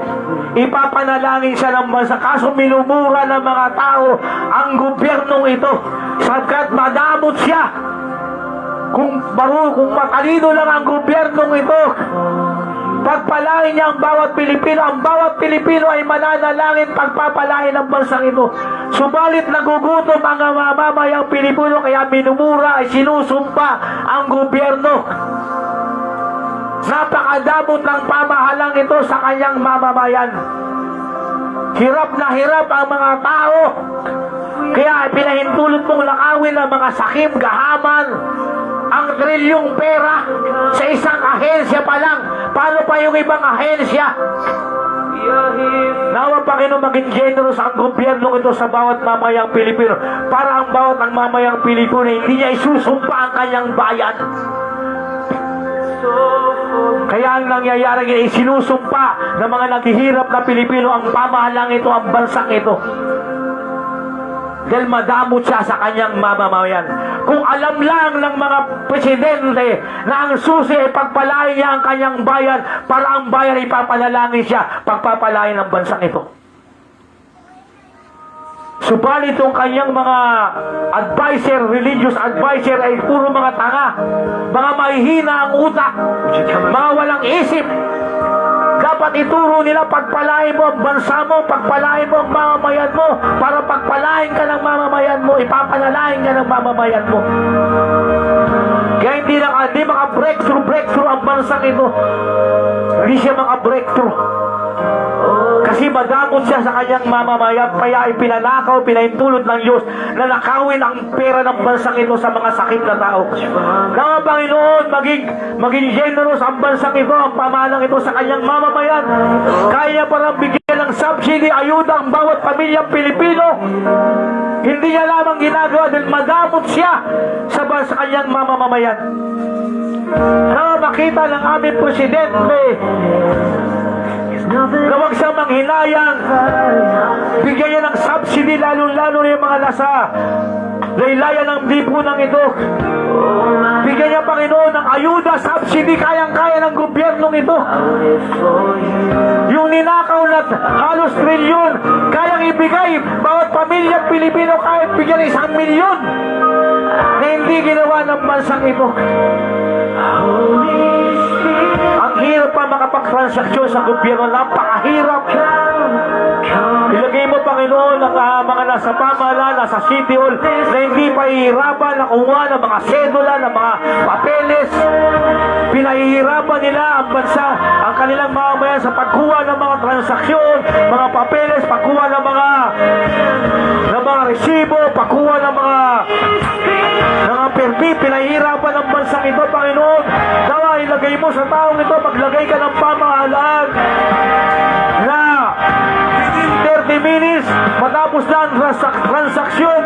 ipapanalangin siya ng bansa. Kaso minumura ng mga tao ang gobyernong ito sapagkat madamot siya. Kung matalino lang ang gobyernong ito, pagpalain niya ang bawat Pilipino ay mananalangin pagpapalain ng bansang ito. Subalit nagugutom ang mamamayang Pilipino, kaya minumura ay sinusumpa ang gobyerno. Napakadamot ng pamahalang ito sa kanyang mamamayan. Hirap na hirap ang mga tao. Kaya pinahintulot mong lakawin ang mga sakim, gahaman, ang trilyong pera sa isang ahensya pa lang. Paano pa yung ibang ahensya? Nawa, Panginoon, maging generous ang gobyerno ito sa bawat mamayang Pilipino para ang bawat mamayang Pilipino hindi niya isusumpa ang kanyang bayan. Kaya ang nangyayari, isinusumpa ng mga naghihirap na Pilipino ang pamahalang ito, ang bansang ito. Dahil madamot siya sa kanyang mamamayan. Kung alam lang ng mga presidente na ang susi ay pagpalain niya ang kanyang bayan para ang bayan ay papanalangin siya, pagpapalain ng bansang ito. Subalit itong kanyang mga advisor, religious advisor ay puro mga tanga, mga mahihina ang utak, mga walang isip. Dapat ituro nila, pagpalain mo ang bansa mo, pagpalain mo ang mamamayan mo, para pagpalain ka ng mamamayan mo, ipapanalain ka ng mamamayan mo. Kaya hindi maka-breakthrough ang bansang ito. Hindi siya maka-breakthrough. Kasi madamot siya sa kanyang mamamayan, kaya ipinanakaw, pinahintulot ng Diyos na nakawin ang pera ng bansang ito sa mga sakit na tao. Kaya Panginoon, maging generous ang bansang ito, ang pamahalang ito sa kanyang mamamayan. Kaya parang bigyan ng subsidy, ayuda ang bawat pamilyang Pilipino. Hindi niya lamang ginagawa dahil madamot siya sa kanyang mamamayan. Kaya makita ng aming presidente na huwag siyang manghinayang. Bigyan niya ng subsidy, lalo-lalo na yung mga nasa laylayan ng lipunang ito. Bigyan niya, Panginoon, ng ayuda, subsidy, kayang-kaya ng gobyernong ito. Yung ninakaw na halos trilyon, kayang ibigay bawat pamilyang Pilipino, kahit bigyan 1 milyon na hindi ginawa ng bansang ito. Ang hirap pa makapagtransaksyon sa gobyerno, napakahirap. Ilagay mo, Panginoon, ang mga nasa pamahalaan, nasa City Hall, na hindi pahihirapan na kumuha ng mga sedula, ng mga papeles. Pinahihirapan nila ang bansa, ang kanilang mamamayan sa pagkuha ng mga transaksyon, mga papeles, pagkuha ng mga resibo, pagkuha ng mga permit. Pinahihirapan ang bansang ito, Panginoon. Nawa, ilagay mo sa taong ito, maglagay ka ng pamahalaan na 30 minutes matapos na ang transaksyon.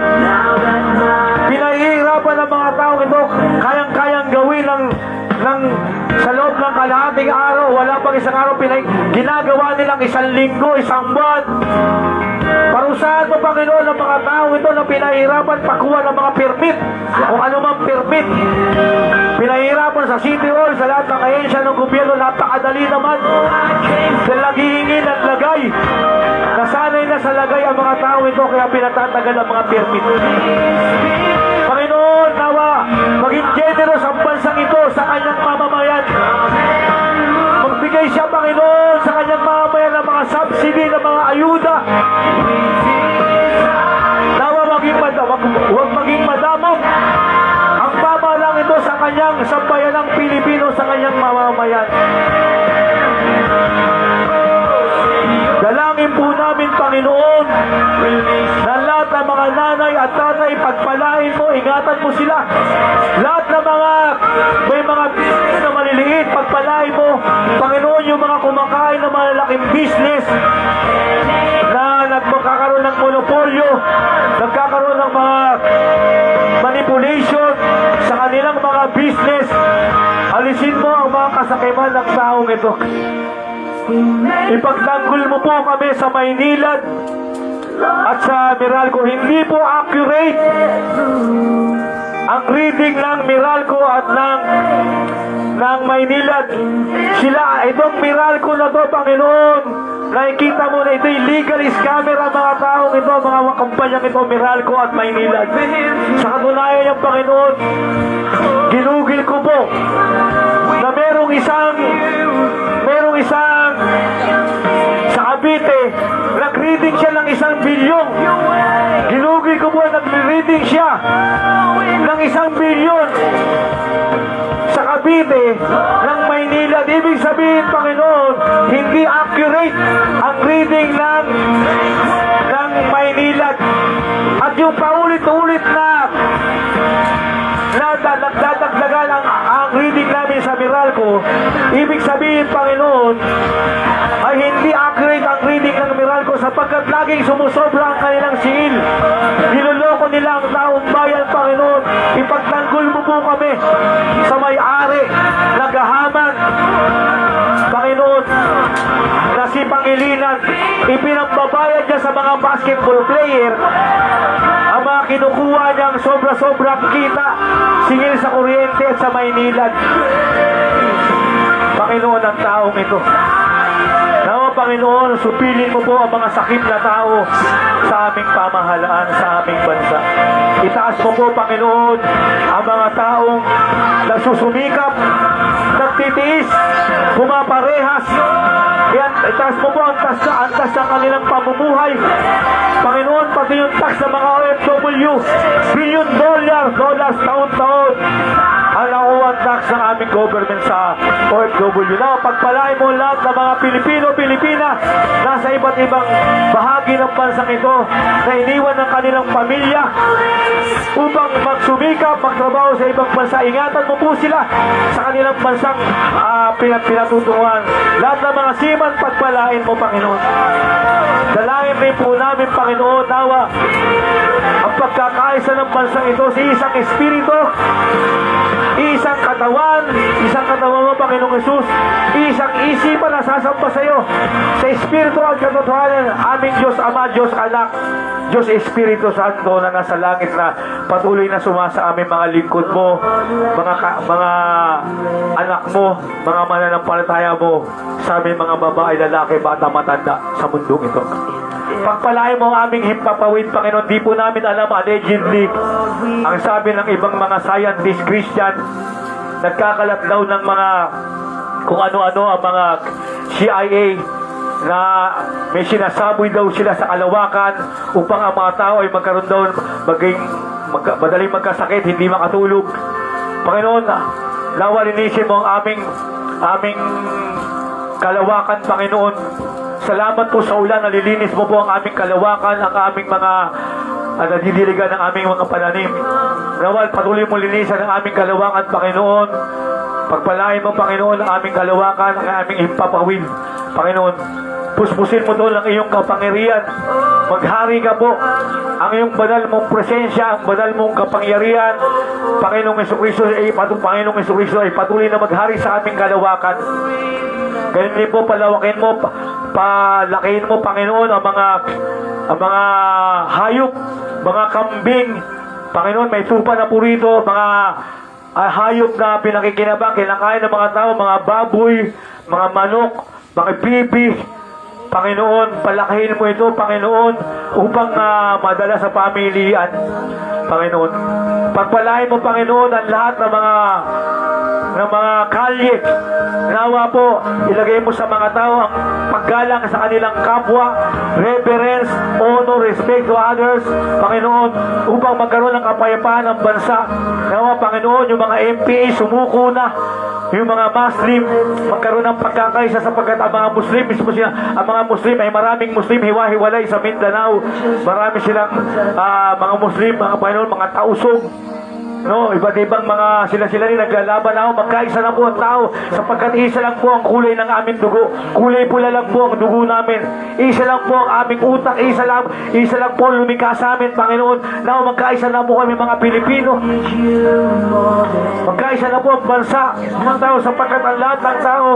Pinahihirapan ang mga taong ito, kayang-kayang gawin ng sa loob ng kalahating araw, wala pang isang araw, ginagawa nilang 1 linggo, 1 buwan. Parusahan mo, Panginoon, ang mga tao ito na pinahirapan pagkuha ng mga permit o anumang permit. Pinahirapan sa City Hall, sa lahat ng ahensya ng gobyerno, napakadali naman. Dahil naghihingi ng lagay. Nasanay na sa lagay ang mga tao ito, kaya pinatatagal ang mga permit. Panginoon, nawa, maging generous ang bansang ito sa kanyang mamamayan. Magbigay siya, Panginoon, sa kanyang mamamayan ng mga subsidy, ng mga ayuda. Nawa, huwag maging madamog ang pamahalang ito sa kanyang sambayan ng Pilipino, sa kanyang mamamayan. Dalangin po namin, Panginoon, na lahat ng mga nanay at tatay, pagpalain mo, ingatan mo sila. Lahat ng may mga business na maliliit, pagpalain mo, Panginoon, yung mga kumakain ng malalaking business na nagkakaroon ng monopolyo, nagkakaroon ng mga manipulation sa kanilang mga business. Alisin mo ang mga kasakiman ng taong ito. Ipagtanggol mo po kami sa Maynilad at sa Meralco. Hindi po accurate ang reading ng Meralco at ng Maynilad. Itong Meralco na to, Panginoon, nakikita mo na ito illegal scammer ang mga taong ito, mga kampanyang ito, Meralco at Maynilad. Sa katunayan yung Panginoon, ginugil ko po na merong isang sa Cavite, nag-reading siya ng 1 bilyon. Ginugil ko po, nag-reading siya ng 1 bilyon sa Cavite ng Maynila. Ibig sabihin, Panginoon, hindi accurate ang reading ng Maynila. At yung paulit-ulit na nagdadagdagan ang reading namin sa Meralco, ibig sabihin, Panginoon, ay hindi accurate ang reading ng Meralco, sapagkat laging sumusobra ang kanilang siil. Niloloko nila ang taong bayan, Panginoon. Ipagtanggol mo po kami sa may-ari, naghahaman, Panginoon, na si Pangilinan. Ipinambabayad niya sa mga basketball player ang mga kinukuha niyang sobra-sobrang kita, singil sa kuryente at sa Maynilad. Panginoon, ang taong ito, nawa, Panginoon, supilin mo po ang mga sakit na tao sa aming pamahalaan, sa aming bansa. Itaas mo po, Panginoon, ang mga taong nagsusumikap, nagtitiis, pumaparehas. Itaas mo po ang taas ng kanilang pamumuhay. Panginoon, pati yung tax ng mga OFW, billion dollars taon-taon ang nakuha tax ng aming government sa OFW. Now, pagpalain mo lahat ng mga Pilipino-Pilipina nasa iba't ibang bahagi ng bansang ito na iniwan ng kanilang pamilya upang magsumikap, magtrabaho sa ibang bansa. Ingatan mo po sila sa kanilang bansang pinatutunguhan. Lahat ng mga seaman, pagpalain mo, Panginoon. Dalangin rin po namin, Panginoon, nawa ang pagkakaisa ng bansang ito sa isang espiritu, isang katawan nararamdaman mo, Panginoong Jesus, isang isipan na sasampa sa iyo sa Espiritu at katotohanan, aming Diyos Ama, Diyos Anak, Diyos Espiritu Santo na nasa langit na patuloy na sumasa aming mga lingkod mo, mga anak mo, mga mananampalataya mo, sa aming mga babae, lalaki, bata, matanda sa mundong ito. Pagpalain mo ang aming himpapawid, Panginoon. Di po namin alam, allegedly, ang sabi ng ibang mga scientist, Christian, nagkakalat daw ng mga kung ano-ano ang mga CIA na may sinasaboy daw sila sa kalawakan upang ang mga tao ay magkaroon daw madaling magkasakit, hindi makatulog. Panginoon, lawalinisin mo ang aming kalawakan, Panginoon. Salamat po sa ulan, nalilinis mo po ang aming kalawakan, ang aming mga nadidiligan ng aming mga pananim. Nawal, patuloy mo linisan ang aming kalawakan, Panginoon. Pagpalain mo, Panginoon, ang aming kalawakan, ang aming himpapawid, Panginoon. Puspusin mo doon ang iyong kapangyarihan. Maghari ka po. Ang iyong banal mong presensya, ang banal mong kapangyarihan, Panginoong Jesucristo ay patuloy na maghari sa aming kalawakan. Ganyan din po, palawakin mo, palakihin mo, Panginoon, ang mga hayop, mga kambing, Panginoon, may tupa na po rito, mga hayop na pinakikinabang, kinakain ng mga tao, mga baboy, mga manok, mga bibi, Panginoon, palakihin mo ito, Panginoon, upang madala sa pamilihan, Panginoon. Pagpalain mo, Panginoon, ang lahat ng mga kalye. Nawa po, ilagay mo sa mga tao ang paggalang sa kanilang kapwa, reverence, honor, respect to others, Panginoon, upang magkaroon ng kapayapaan ng bansa. Nawa, Panginoon, yung mga MPA sumuko na, yung mga Muslim magkaroon ng pagkakaisa sapagkat ang mga Muslim mismo sila, ang mga Muslim ay maraming Muslim hiwa-hiwalay sa Mindanao, marami silang mga Muslim, mga Panginoon, mga tausog, no, iba't ibang mga sila rin naglalaban na magkaisa lang po ang tao sapagkat isa lang po ang kulay ng aming dugo, kulay pula lang po ang dugo namin, isa lang po ang aming utak, isa lang po ang lumikha sa amin, Panginoon. Now magkaisa na po kami mga Pilipino, magkaisa na po ang bansa ng tao sapagkat ang lahat ng tao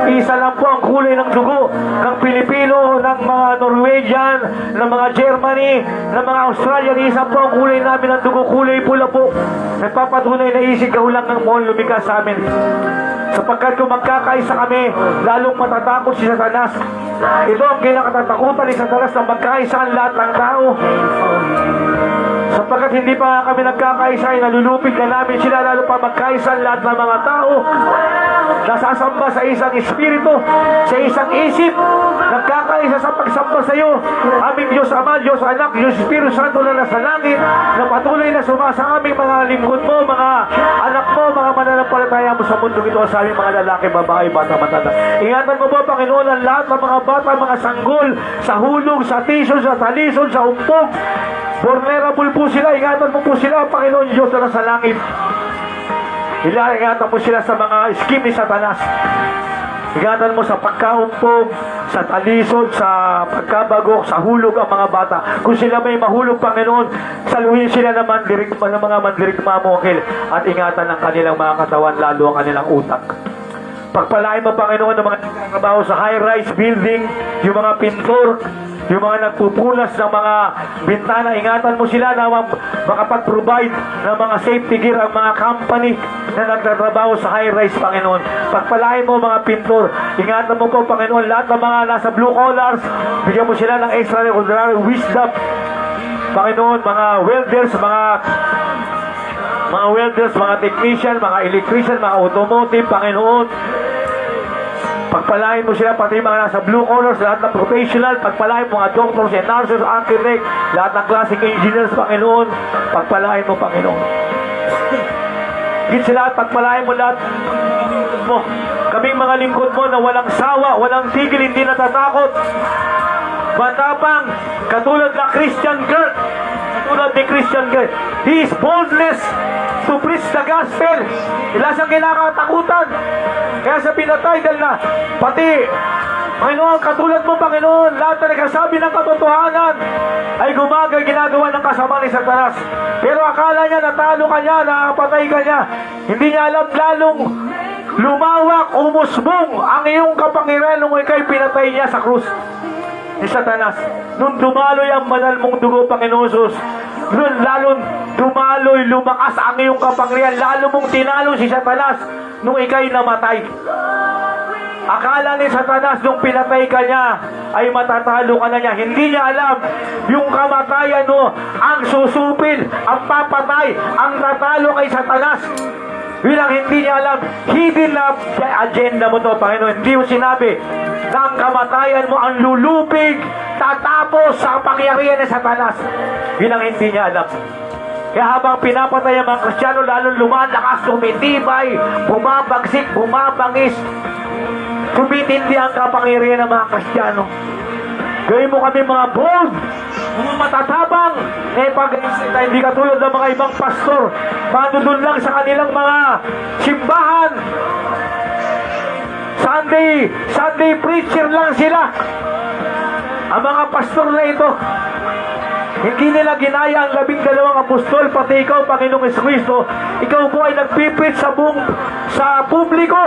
isa lang po ang kulay ng dugo ng Pilipino, ng mga Norwegian, ng mga Germany, ng mga Australian, isa po ang kulay namin ng dugo, kulay pula po. Nagpapatunay na isig kahulang ng mohon lumikha sa amin. Sapagkat kung magkakaisa kami, lalong matatakot si Satanas. Ito ang kinakatatakutan ni Satanas na magkaisa ang lahat ng tao. Sapagkat hindi pa kami nagkakaisa, ay nalulupig na namin sila, lalo pa magkaisa ang lahat ng mga tao. Nasasamba sa isang espiritu, sa isang isip, nagkakaisa sa pagsamba sa iyo. Aming Diyos Ama, Diyos Anak, Diyos Espiritu Santo na nasa langit, na patuloy na sumasa aming mga lingkod mo, mga anak mo, mga mananampalataya mo sa mundo ito, sa aming mga lalaki, babae, bata, matanda. Ingatan mo po, Panginoon, ang lahat ng mga bata, mga sanggol, sa hulog, sa tisyon, sa talisod, sa umpog. Vulnerable po sila, ingatan mo po sila, Panginoon Diyos na nasa langit. Ingatan mo sila sa mga scheme ni Satanas. Ingatan mo sa pagkaumpog, sa talisod, sa pagkabagok, sa hulog ang mga bata. Kung sila may mahulog, Panginoon, saluhin sila ng mga mandirigma mo, at ingatan ang kanilang mga katawan, lalo ang kanilang utak. Pagpalain mo, Panginoon, ng mga nagtatrabaho sa high-rise building, yung mga pintor, yung mga nagpupunas ng mga bintana, ingatan mo sila na makapag-provide ng mga safety gear ang mga company na nagtatrabaho sa high-rise, Panginoon. Pagpalain mo mga pintor, ingatan mo po, Panginoon, lahat ng mga nasa blue collars, bigyan mo sila ng extraordinary wisdom, Panginoon, mga welders, mga technician, mga electrician, mga automotive, Panginoon. Pagpalain mo sila, pati mga nasa blue collars, lahat ng professional, pagpalain mo mga doctors and nurses, architect, lahat ng classic engineers, Panginoon. Pagpalain mo, Panginoon. Higit sila, pagpalain mo lahat mo. Kaming mga lingkod mo na walang sawa, walang tigil, hindi natatakot. Matapang, katulad na Christian girl, katulad ni Christian girl. He is boldness to preach the gospel. Ila siyang kinakatakutan. Kaya sa pinatay dahil na pati Panginoon, katulad mo, Panginoon, lahat na nagsasabi ng katotohanan ay ginagawa ng kasama ni Satanas. Pero akala niya natalo ka niya, nakapatay ka niya. Hindi niya alam, lalong Lumawak, umusbong ang iyong kapangyarihan nung ikay pinatay niya sa krus ni Satanas. Nung dumaloy ang banal mong dugo, Panginoon Jesus, nung lalong dumaloy, lumakas ang iyong kapangyarihan, lalo mong tinalo si Satanas nung ikay namatay. Akala ni Satanas nung pinatay ka niya ay matatalo ka na niya. Hindi niya alam yung kamatayan mo ang susupil, ang papatay, ang tatalo kay Satanas. Bilang hindi niya alam, hidden na agenda mo to, Panginoon. Hindi mo sinabi na ang kamatayan mo ang lulupig, tatapos sa pangyarihan ni Satanas. Bilang hindi niya alam. Kaya habang pinapatay ang mga Kristiyano, lalong lumalakas, tumitibay, bumabagsik, bumabangis, tumitindi ang kapangyarihan ng mga Kristiyano. Gawin mo kami mga bold, mga matatabang, na hindi katulad ng mga ibang pastor, manudun lang sa kanilang mga simbahan. Sunday preacher lang sila. Ang mga pastor na ito, hindi nila ginaya ang 12 apostol, pati ikaw, Panginoong Jesucristo. Ikaw po ay nagpipit sa publiko.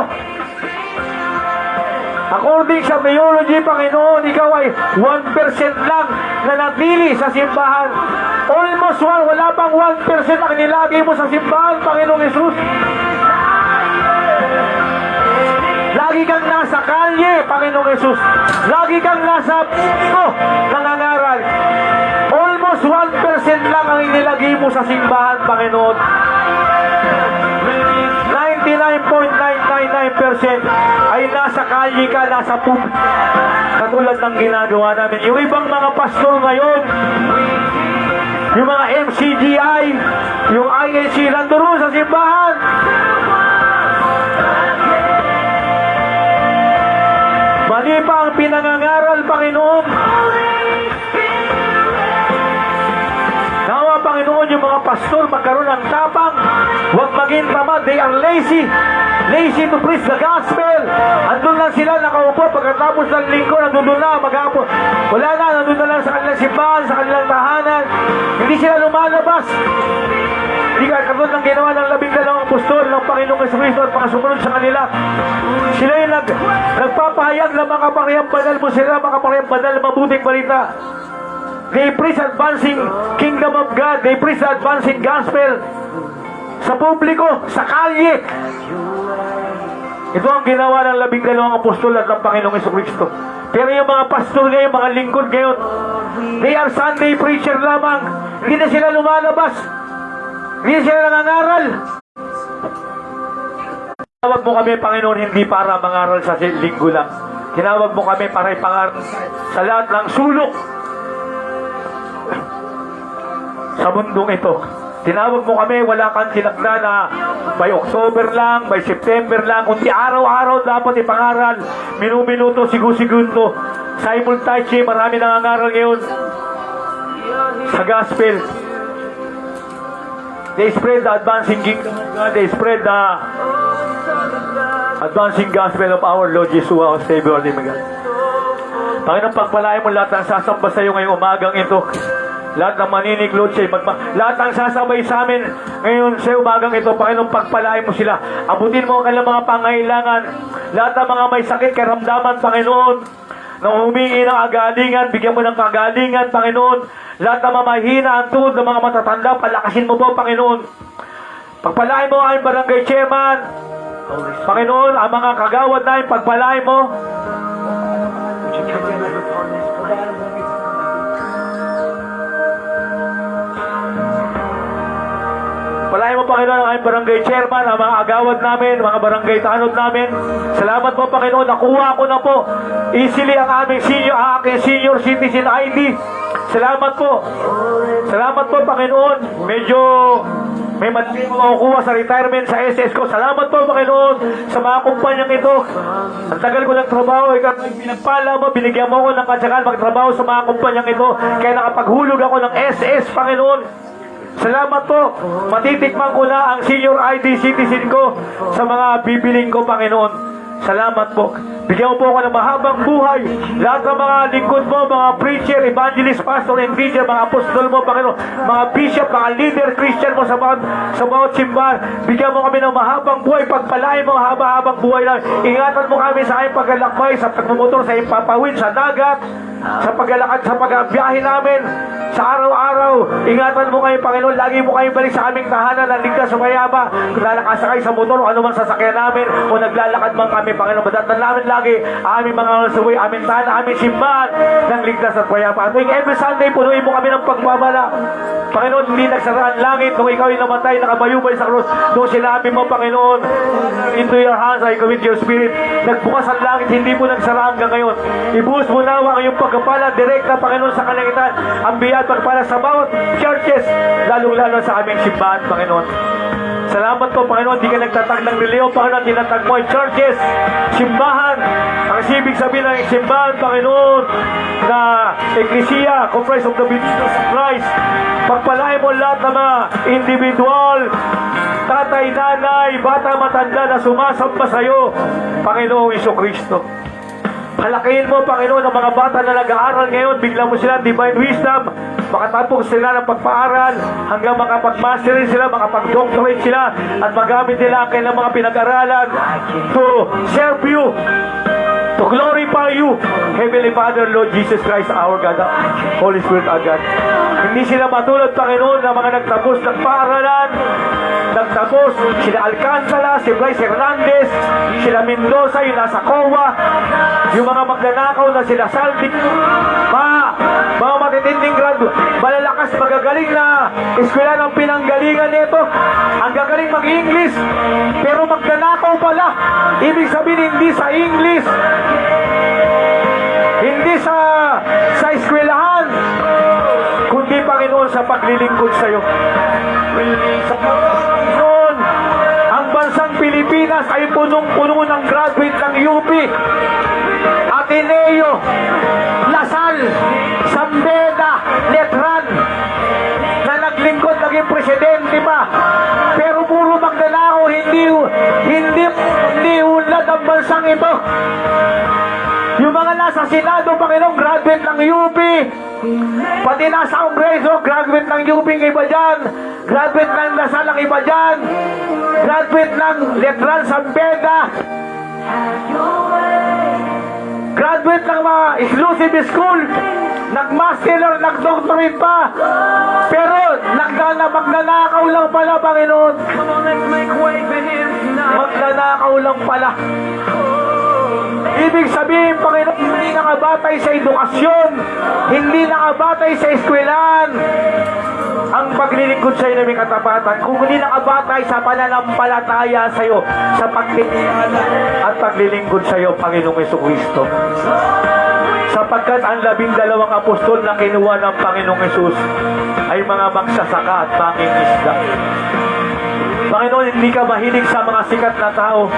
According sa theology, Panginoon, ikaw ay 1% lang na natili sa simbahan. Almost wala pang 1% ang nilagay mo sa simbahan, Panginoong Jesus. Lagi kang nasa kalye, Panginoong Jesus. Lagi kang nasa pito, nangangaral. Almost 1% lang ang inilagay mo sa simbahan, Panginoon. 99.999% ay nasa kalye ka, nasa pub. Katulad ng ginagawa namin. Yung ibang mga pastor ngayon, yung mga MCGI, yung INC, nandun sa simbahan. Mali pa ang pinangangaral, Panginoon. Nawa, Panginoon, yung mga pastor magkaroon ng tapang, huwag maging tamad. They are lazy to preach the gospel. Andun lang sila nakaupo, pagkatapos ng linggo, nandun na, maghapon. Wala na, nandun na lang sa kanilang simbahan, sa kanilang tahanan. Hindi sila lumalabas. Hindi ka katulad ng ginawa ng 12 apostol ng Panginoong Jesucristo at mga sumunod sa kanila. Sila yung nagpapahayag ng mga kapangyarihang banal mo sila, mga kapangyarihang banal, mabuting balita. They preach advancing kingdom of God. They preach advancing gospel sa publiko, sa kalye. Ito ang ginawa ng 12 apostol at ng Panginoong Jesucristo. Pero yung mga pastor ngayon, mga lingkod ngayon, they are Sunday preacher lamang. Hindi na sila lumalabas. Hindi na sila nangangaral. Tinawag mo kami, Panginoon, hindi para mangaral sa linggo lang. Tinawag mo kami para ipangaral sa lahat ng sulok sa mundong ito. Tinawag mo kami, wala kang sinagda na by October lang, by September lang, kundi araw-araw dapat ipangaral, minuminuto, sigu-segundo, simultaneously, marami nangangaral ngayon sa gospel. They spread the advancing kingdom of God, they spread the advancing gospel of our Lord Jesus, our Savior, our God. Panginoon, pagpalain mo lahat ng sasamba sa iyo ngayong umagang ito. Lahat ng maniniklod siya, lahat ng sasabay sa amin ngayon sa umagang ito, Panginoon, pagpalain mo sila. Abutin mo ang kanilang mga pangailangan. Lahat ng mga may sakit, karamdaman, Panginoon, na humingi ng agalingan, bigyan mo ng kagalingan, Panginoon. Lahat ng mamahina, ang tuhod ng mga matatanda, palakasin mo po, Panginoon. Pagpalain mo ang barangay chairman, Panginoon, ang mga kagawad namin, pagpalain mo. Palain mo, Panginoon, ang aming barangay chairman, ang mga agawad namin, mga barangay tanod namin. Salamat po, Panginoon. Nakuha ko na po easily ang aking senior citizen ID. Salamat po. Salamat po, Panginoon. Medyo may madali mo makukuha sa retirement sa SS ko. Salamat po, Panginoon, sa mga kumpanyang ito. Ang tagal ko ng trabaho, ikaw pinagpala mo, binigyan mo ko ng katsakan magtrabaho sa mga kumpanyang ito. Kaya nakapaghulog ako ng SS, Panginoon. Salamat po. Matitikman ko na ang senior ID citizen ko sa mga bibiling ko, Panginoon. Salamat po. Bigyan mo po ako ng mahabang buhay. Lahat ng mga lingkod mo, mga preacher, evangelist, pastor, and teacher, mga apostol mo, Panginoon, mga bishop, mga leader, Christian mo sa bawat simbahan. Bigyan mo kami ng mahabang buhay. Pagpalain mo haba-habang buhay lang. Ingatan mo kami sa aming paglalakbay, sa pagmumotor, sa ipapawid, sa dagat, sa paglalakad, sa pagbiyahe namin, sa araw-araw. Ingatan mo kayo, Panginoon. Lagi mo kayo balik sa aming tahanan na ligtas sa mayaba. Kung nakasakay sa motor o anuman sasakyan namin o naglalakad man kami, Panginoon. Badatan namin lagi aming mga suwi, aming tahanan, aming simbahan ng ligtas at mayaba. Tuwing every Sunday, punuin mo kami ng pagmamala. Panginoon, hindi nagsara ang langit nung ikaw ay namatay, nakabayubay sa krus. Nung sinabi mo, Panginoon, into your hands I commit your spirit. Nagbukas ang langit, hindi po nagsara hanggang ngayon. Ibuhos mo nawa ang iyong pagkapala, direkta, Panginoon, sa kalangitan. Ang biya at pagpala sa bawat churches, lalong-lalo sa aming simbahan, Panginoon. Salamat po, Panginoon, di ka nagtatag ng reliyo, Panginoon, tinatag mo ay churches, simbahan. Ang ibig sabihin ng simbahan, Panginoon, na Ecclesia, comprised of the believers of Christ. Pagpalain mo lahat ng mga individual, tatay, nanay, bata, matanda na sumasamba sa iyo, Panginoong Jesucristo. Halakihin mo, Panginoon, ang mga bata na nag-aaral ngayon, bigyan mo sila ng divine wisdom, makatapos sila ng pagpaaral, hanggang makapag-mastery sila, makapag-doctorate sila, at magamit nila ang kanilang mga pinag-aralan to serve you, to glorify you, Heavenly Father, Lord Jesus Christ, our God, Holy Spirit, our God. Hindi sila matulad, Panginoon, na mga nagtapos ng paaralan, nagtapos sila Alcantara, si Bryce Hernandez, sila Mendoza, yung nasa COA, yung mga magnanakaw na sila Saldi, mga matitinding grado, malalakas, magagaling na eskwela ng pinanggalingan nito, ang gagaling mag-English, pero magnanakaw pala. Ibig sabihin, hindi sa English, hindi sa eskwelahan, kundi, Panginoon, sa paglilingkod sa iyo. Sa Panginoon, ang bansang Pilipinas ay punong-puno ng graduate ng UP, Ateneo, Lasal, Sambeda, Letran, na naglingkod, naging presidente pa. Pero puro magnanakaw, hindi unlad ang bansang ito. Yung mga nasa Senado, Panginoon, graduate ng UP. Pati nasa Kongreso, graduate ng UP ng iba dyan. Graduate ng Lasal ng iba dyan. Graduate ng Letran, Sambeda. Graduate ng mga exclusive school. Nag-master, nag-doctorate pa. Pero magnanakaw lang pala, Panginoon. Magnanakaw lang pala. Ibig sabihin, Panginoon, hindi nakabatay sa edukasyon, hindi nakabatay sa eskwelahan ang paglilingkod sa iyo na may katapatan, kung hindi nakabatay sa pananampalataya sa iyo, sa pagtitiwala at paglilingkod sa iyo, Panginoong Jesucristo. Sapagkat ang 12 apostol na kinuha ng Panginoong Yesus ay mga magsasaka at mangingisda. Panginoon, hindi ka mahilig sa mga sikat na tao.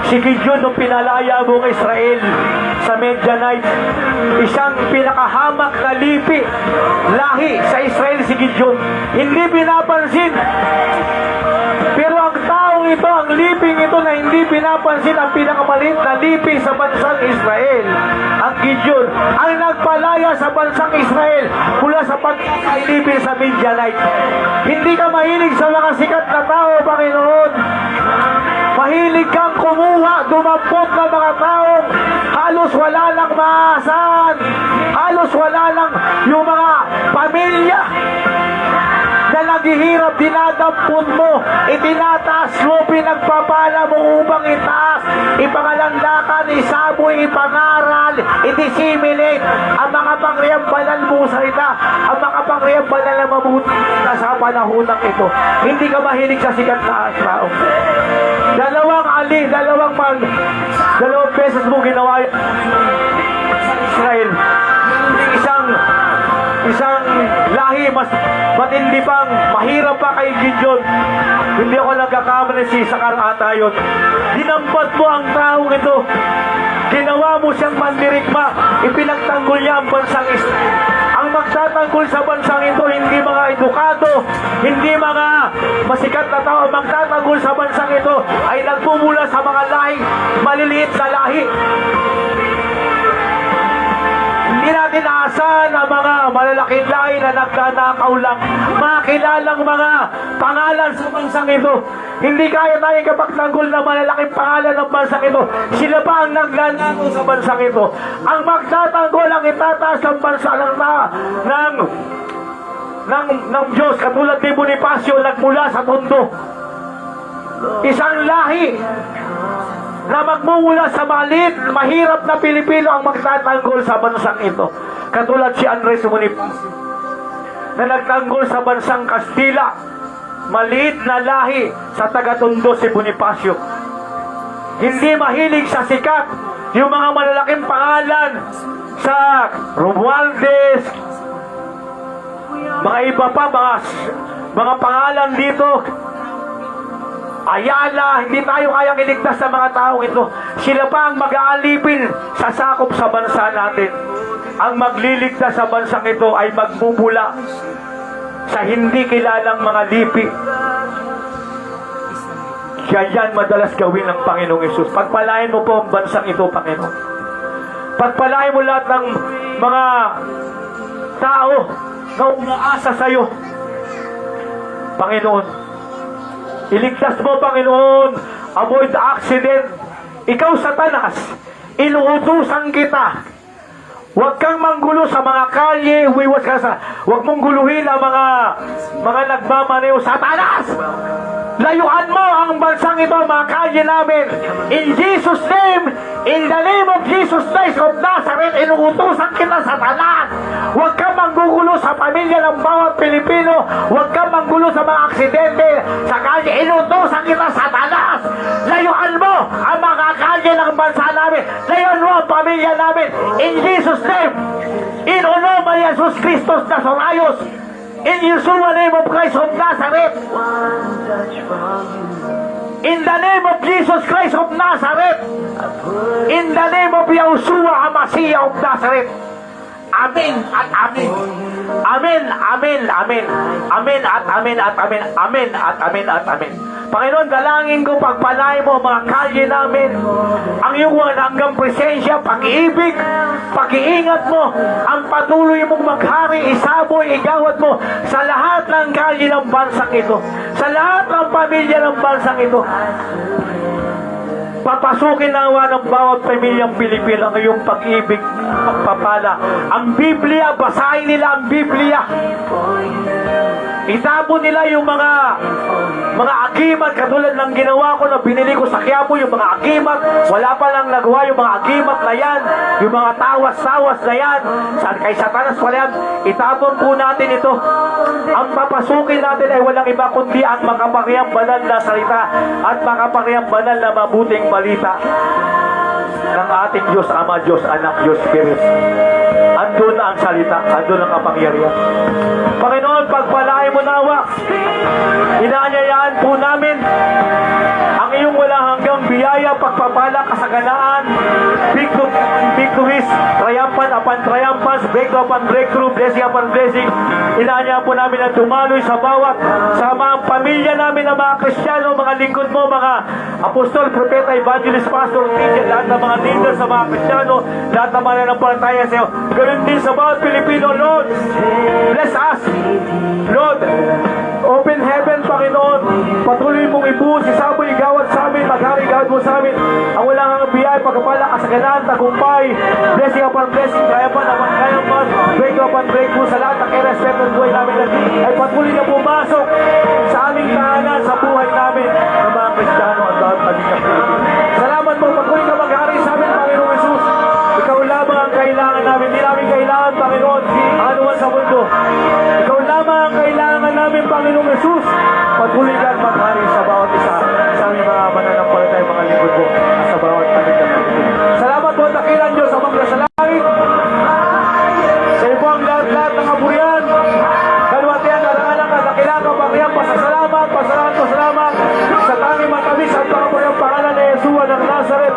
Si Gideon, nung pinalaya mo ng Israel sa Midianite, isang pinakahamak na lipi, lahi sa Israel si Gideon. Hindi pinapansin. Pero ang taong ito, ang liping ito na hindi pinapansin, ang pinakamaliit na lipi sa bansang Israel, ang Gideon, ang nagpalaya sa bansang Israel mula sa pagkailipin sa Midianite. Hindi ka mahilig sa mga sikat na tao, Panginoon. Mahilig kang kumuha, dumampot ng mga taong halos wala lang maasahan, halos wala lang yung mga pamilya na naghihirap, dinadampot mo, itinataas mo, pinagpapala mo upang itaas, ipangalandakan, isaboy, ipangaral, i-disseminate ang mga pangyayambalan mo salita, ang mga pangyayambalan na mabuti na sa panahonang ito. Hindi ka mahilig sa sikat na tao. Dalawang beses mo ginawa sa Israel. Isang lahi, mas matindi pang, mahirap pa kay Gideon. Hindi ako nagkakamali, si Sakar ata yun. Dinampat mo ang taong ito. Ginawa mo siyang mandirigma. Ipinagtanggol niya ang bansang Israel. Ang magtatanggol sa bansang ito, hindi mga edukado, hindi mga masikat na tao. Magtatanggol sa bansang ito ay nagmumula sa mga lahi, maliliit na lahi. Hindi natin aasahan ang mga malalaking lahi na nagnanakaw lang. Makilalang mga pangalan sa bansang ito. Hindi kaya tayo kapagtanggol na malalaking pangalan ng bansang ito. Sila pa ang nagnanakaw sa bansang ito. Ang magtatanggol ang itataas ng bansa ng Diyos, katulad ni Bonifacio nagmula sa mundo. Isang lahi na magmumula sa maliit, mahirap na Pilipino ang magtatanggol sa bansang ito. Katulad si Andres Bonifacio na nagtanggol sa bansang Kastila. Maliit na lahi sa taga-Tondo si Bonifacio. Hindi mahilig sa sikat yung mga malalaking pangalan sa Romualdez, mga iba pa, mga pangalan dito, Ayala. Hindi tayo kayang iligtas sa mga taong ito. Sila pa ang mag-aalipin sa sakop sa bansa natin. Ang magliligtas sa bansang ito ay magmumula sa hindi kilalang mga lipi. Kaya yan madalas gawin ng Panginoong Hesus. Pagpalain mo po ang bansang ito, Panginoon. Pagpalain mo lahat ng mga tao na umaasa sa iyo, Panginoon. Iligtas mo, Panginoon. Avoid accident. Ikaw, Satanas, inuutusan kita. Huwag kang manggulo sa mga kalye. Huwag mong guluhin ang mga nagmamaneho. Satanas! Layuan mo ang bansang ito, mga kalye namin. In Jesus' name, in the name of Jesus Christ of Nazareth, inuutusan kita, Satanas. Huwag kang manggugulo sa pamilya ng bawat Pilipino. Huwag kang manggulo sa mga aksidente sa kalye. Inuutusan kita, Satanas. Layuan mo ang mga kalye ng bansa namin. Layuan mo ang pamilya namin. In Jesus' name, in honor of Jesus Christos Nazarayos, in Yeshua name of Christ of Nazareth, in the name of Jesus Christ of Nazareth, in the name of Yeshua HaMashiach of Nazareth. Amen at amen. Amen, amen, amen. Amen at amen at amen. Amen at amen at amen. Panginoon, dalangin ko, pagpalain mo mga kalye namin, ang iyong hanggang presensya, pag-ibig, pag-iingat mo, ang patuloy mong maghari, isaboy, igawad mo sa lahat ng kalye ng bansang ito, sa lahat ng pamilya ng bansang ito. Papasukin nawa ng bawat pamilyang Pilipino ang iyong pag-ibig, pagpapala. Ang Biblia, basahin nila ang Biblia. Itapon nila yung mga agimat, katulad ng ginawa ko na binili ko sa Quiapo, yung mga agimat. Wala pa lang nagawa yung mga agimat na yan, yung mga tawas-tawas na yan. Kay Satanas pala yan. Itapon po natin ito. Ang papasukin natin ay walang iba kundi ang makapangyang banal na salita at makapangyang banal na mabuting balita ng ating Diyos Ama, Diyos Anak, Diyos Spirit. Andun na ang salita, andun ang kapangyarihan. Panginoon, pagpalain mo nawa, inaanyayaan po namin ang iyong walang hanggang biyaya, pagpapala, kasaganaan, victories, triumphant upon triumphants, breakthrough upon breakthrough, blessing upon blessing. Inaanyayaan po namin na tumaloy sa bawat, sa mga pamilya namin ng mga Kristiyano, mga lingkod mo, mga apostol, propeta, evangelist, pastor, teacher, lahat ng mga leaders sa mga Kristiyano, lahat ng mga nanampalataya sa iyo. Ganun din sa bawat Pilipino, Lord. Bless us, Lord. Open heaven, Panginoon. Patuloy mong ibuhos, isaboy, igawad sa amin, maghari, igawad mo sa amin. Ang walang hanggang biyaya, pagkapala, kasaganaan, tagumpay, blessing upon blessing, triumphant upon triumphant, breakthrough upon breakthrough sa lahat ng i-respect ng buhay namin ay patuloy na pumasok sa aming tahanan, sa buhay namin ng mga Kristiyano at lahat ng Pilipino. Salamat po, patuloy ka maghari sa amin, Panginoong Jesus. Ikaw lamang ang kailangan namin. Hindi namin kailangan, Panginoon, ang anuman sa mundo. Ikaw lamang ang kailangan namin, Panginoong Jesus. Patuloy ka at maghari sa bawat isa sa aming mga mananampalataya, mga lingkod mo, at sa bawat pamilya namin. Salamat po, dakilan Diyos, amang nasa langit. Sa iyo po ang lahat ng kaburihan. Kalwatian, alangalang, dakilan, kapangyam, pasasalamat, pasalamat sa tanging matamis at pangapuriang pangalan ni Yeshua ng Nazareth.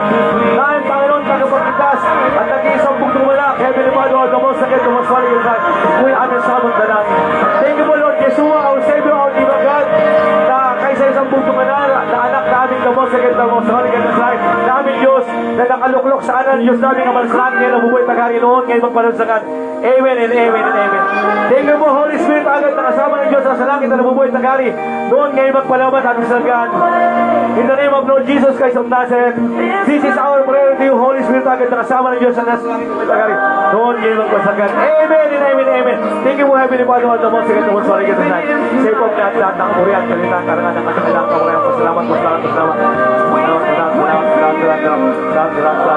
Nahin, Panginoon, tagapagligtas at nag-iisang bugtong malak. Heavenly Father, huwag mo sakit, tumaswali yung na nakaluklok sa kanan ng Diyos namin ang malaslan ngayon nabubuhay tagari noon ngayon magpalansagan. Amen and amen and amen. Thank you po Holy Spirit agad na kasama ng Diyos sa langit na nabubuhay tagari noon ngayon magpalaman at masalgan. In the name of Lord Jesus Christ of Nazareth, this is our prayer to you Holy Spirit agad na kasama ng Diyos sa langit na nabubuhay tagari noon ngayon magpalansagan. Amen and amen and amen. Thank you po Heavenly Father all the most second the most sorry kita tonight. Say po lahat ng uri at kalita karangan ng katakilang kawalan. Pasalamat.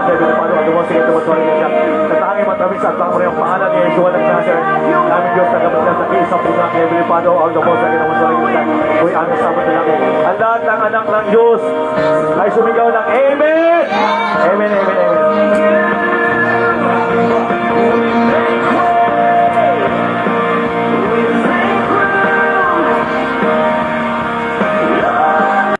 Heavenly Father all the most second the most sorry kita. Tatangin matamis at ang uri ang pangalan ni Yeshua ng Nazareth. Namin Diyos na kapatid sa isang puso ng Heavenly Father all the most second the most sorry kita. Uy aming sabat na namin. Ang lahat ng anak ng Diyos ay sumigaw ng Amen! Amen, amen, amen.